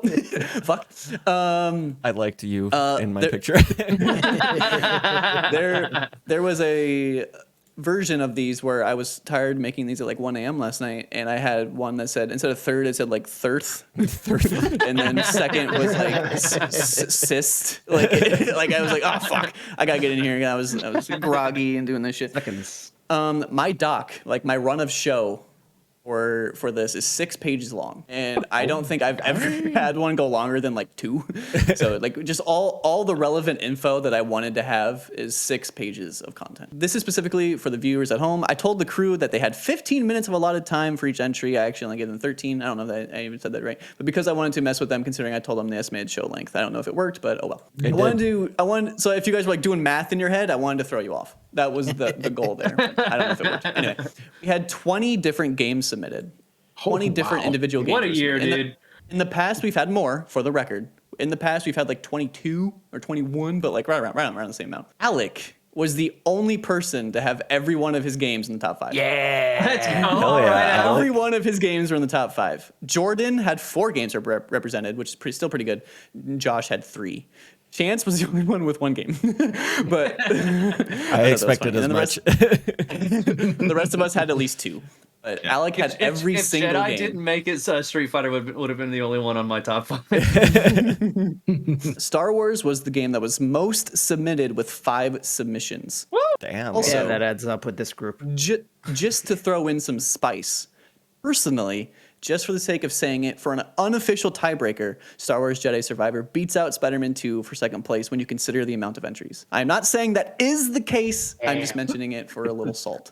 fuck. I liked you in my picture. There was a version of these where I was tired making these at like 1 a.m. last night, and I had one that said, instead of third, it said like thirth, and then second was like cyst. Like I was like, oh fuck, I gotta get in here. I was groggy and doing this shit. My doc, like my run of show for this is 6 pages long, and I don't think I've ever had one go longer than like 2. So like just all the relevant info that I wanted to have is 6 pages of content. This is specifically for the viewers at home. I told the crew that they had 15 minutes of allotted time for each entry. I actually only gave them 13. I don't know if I even said that right, but because I wanted to mess with them, considering I told them the estimated show length. I don't know if it worked, but oh well. So if you guys were like doing math in your head, I wanted to throw you off. That was the goal there. I don't know if it worked. Anyway, we had 20 different games submitted. 20 different individual games. What a year, dude. In the past, we've had more, for the record. In the past, we've had like 22 or 21, but like right around the same amount. Alec was the only person to have every one of his games in the top 5. Yeah. Let's go. Hell yeah, Every one of his games were in the top 5. Jordan had 4 games represented, which is still pretty good. Josh had 3. Chance was the only one with 1 game. But I expected as much. The rest of us had at least 2. But Alec had every single Jedi game. didn't make it, so Street Fighter would have been the only one on my top 5. Star Wars was the game that was most submitted with 5 submissions. Woo! Damn. Also, Yeah, that adds up with this group. Just to throw in some spice, personally, just for the sake of saying it, for an unofficial tiebreaker, Star Wars Jedi Survivor beats out Spider-Man 2 for second place when you consider the amount of entries. I'm not saying that is the case. I'm just mentioning it for a little salt.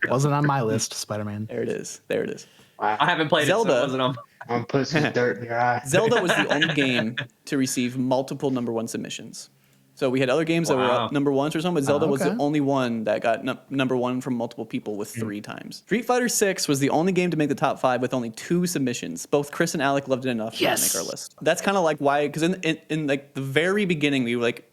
Wasn't on my list, Spider-Man. There it is. There it is. I haven't played Zelda, it, so it wasn't on. I'm putting some dirt in your eye. Zelda was the only game to receive multiple number 1 submissions. So we had other games that were up number 1s or something, but Zelda was the only one that got number 1 from multiple people with 3 times. Street Fighter 6 was the only game to make the top 5 with only 2 submissions. Both Chris and Alec loved it enough to make our list. That's kind of like why, because in like the very beginning, we were like,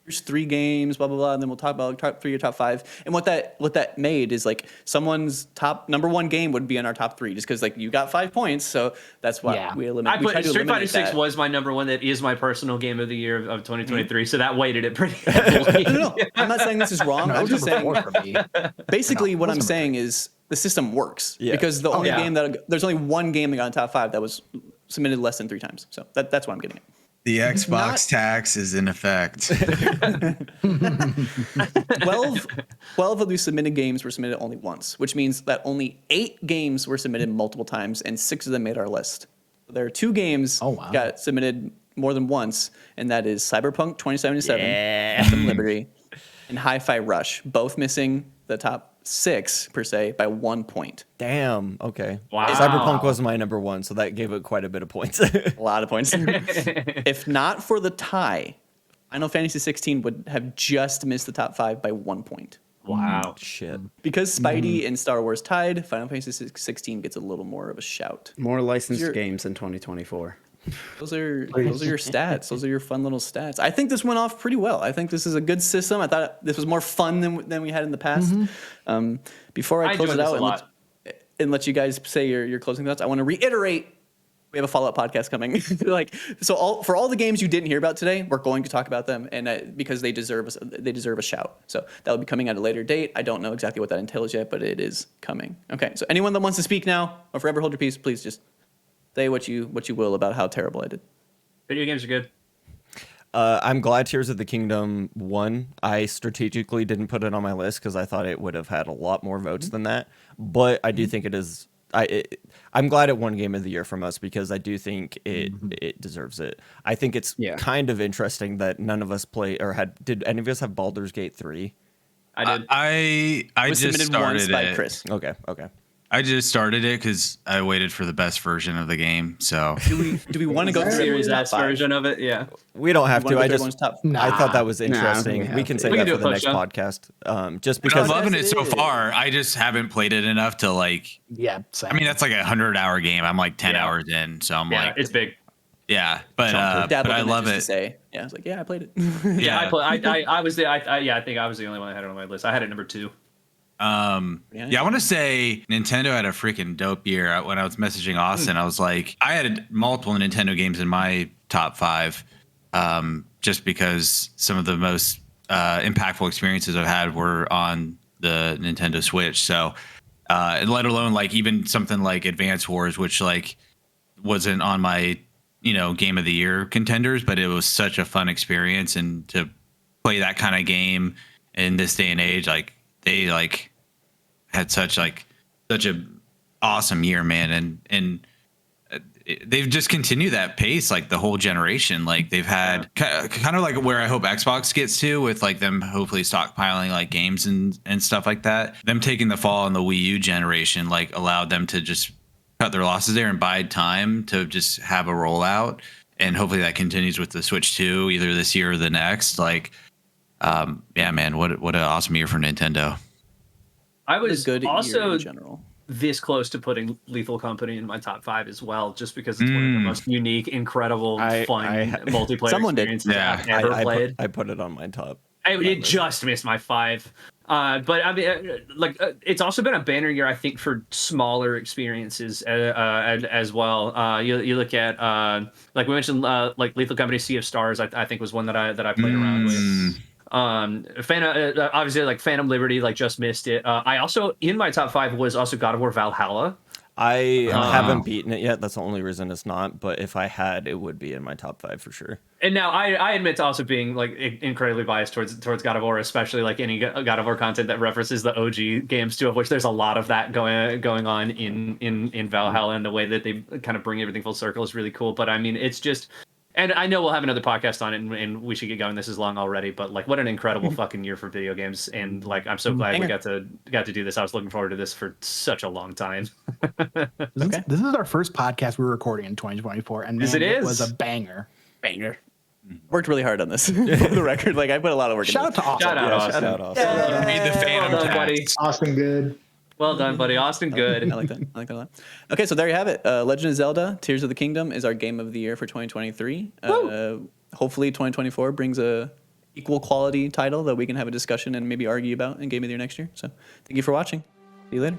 here's 3 games, blah blah blah, and then we'll talk about top 3 or top 5. And what that made is like someone's top number 1 game would be in our top 3, just because like you got 5 points, so that's why we eliminated. I put Street Fighter 6 was my number 1. That is my personal game of the year of 2023. So that weighted it pretty heavily. No, I'm not saying this is wrong. I'm just saying. Basically, what I'm saying is the system works because the only game there's only 1 game that got in top 5 that was submitted less than 3 times. So that's what I'm getting at. The Xbox tax is in effect. 12 of these submitted games were submitted only once, which means that only 8 games were submitted multiple times, and 6 of them made our list. There are 2 games got submitted more than once, and that is Cyberpunk 2077, Phantom Liberty, and Hi-Fi Rush, both missing the top 6 per se by 1 point. Damn. Okay. Wow. Cyberpunk was my number 1, so that gave it quite a bit of points. A lot of points. If not for the tie, Final Fantasy 16 would have just missed the top 5 by 1 point. Wow. Shit. Because Spidey and Star Wars tied, Final Fantasy 16 gets a little more of a shout. More licensed games in 2024. Those are your stats. Those are your fun little stats. I think this went off pretty well. I think this is a good system. I thought this was more fun than we had in the past. Before I close it out and let you guys say your closing thoughts, I want to reiterate we have a follow-up podcast coming. For all the games you didn't hear about today, we're going to talk about them, and because they deserve a shout. So that will be coming at a later date. I don't know exactly what that entails yet, but it is coming. Okay. So anyone that wants to speak now or forever hold your peace, please just say what you will about how terrible I did. Video games are good. I'm glad Tears of the Kingdom won. I strategically didn't put it on my list because I thought it would have had a lot more votes than that. But I do think it is. I'm glad it won Game of the Year from us because I do think it deserves it. I think it's kind of interesting that none of us play or had. Did any of us have Baldur's Gate 3? I did. I just started by it. Chris. Okay. I just started it because I waited for the best version of the game. So do we want to go through Series everyone's S top 5? version of it? Yeah. We don't have to. I just top? I thought that was interesting. We can say that for the next podcast. Just because I'm loving it so far. I just haven't played it enough to like. Yeah. Same. I mean, that's like a 100-hour game. I'm like 10 hours in, so I'm like, it's big. yeah, but I love it. I was like, yeah, I played it. Yeah, I was the. I think I was the only one that had it on my list. I had it number 2. I want to say Nintendo had a freaking dope year. When I was messaging Austin, I was like, I had multiple Nintendo games in my top 5, just because some of the most impactful experiences I've had were on the Nintendo Switch. So, let alone like even something like Advance Wars, which like wasn't on my game of the year contenders, but it was such a fun experience, and to play that kind of game in this day and age, like. They like had such a awesome year, man, and they've just continued that pace like the whole generation. Like they've had kind of like where I hope Xbox gets to with like them hopefully stockpiling like games and stuff like that. Them taking the fall on the Wii U generation like allowed them to just cut their losses there and bide time to just have a rollout, and hopefully that continues with the Switch 2 either this year or the next. Like. Yeah, man, what an awesome year for Nintendo. I was good also year in general. this close to putting Lethal Company in my top 5 as well, just because it's one of the most unique, incredible, fun multiplayer experiences I've ever played. I put it on my top. It just missed my 5. But I mean, it's also been a banner year, I think, for smaller experiences as well. You look at like we mentioned, like Lethal Company, Sea of Stars. I think was one that I played around with. Obviously, like Phantom Liberty, like just missed it. I also in my top 5 was also God of War Valhalla. I haven't beaten it yet. That's the only reason it's not. But if I had, it would be in my top 5 for sure. And now I admit to also being like incredibly biased towards God of War, especially like any God of War content that references the OG games too, of which there's a lot of that going on in Valhalla, and the way that they kind of bring everything full circle is really cool. But I mean, it's just. And I know we'll have another podcast on it, and we should get going. This is long already, but like, what an incredible fucking year for video games! And like, I'm so glad we got to do this. I was looking forward to this for such a long time. This is our first podcast we're recording in 2024, and man, it was a banger. Worked really hard on this. For the record, like I put a lot of work. Shout out to Austin. Shout out Austin. Made the Phantom well done, buddy. Austin, good. Well done, buddy. Austin, good. I like that. I like that a lot. Okay, so there you have it. Legend of Zelda: Tears of the Kingdom is our game of the year for 2023. Hopefully, 2024 brings a equal quality title that we can have a discussion and maybe argue about in game of the year next year. So, thank you for watching. See you later.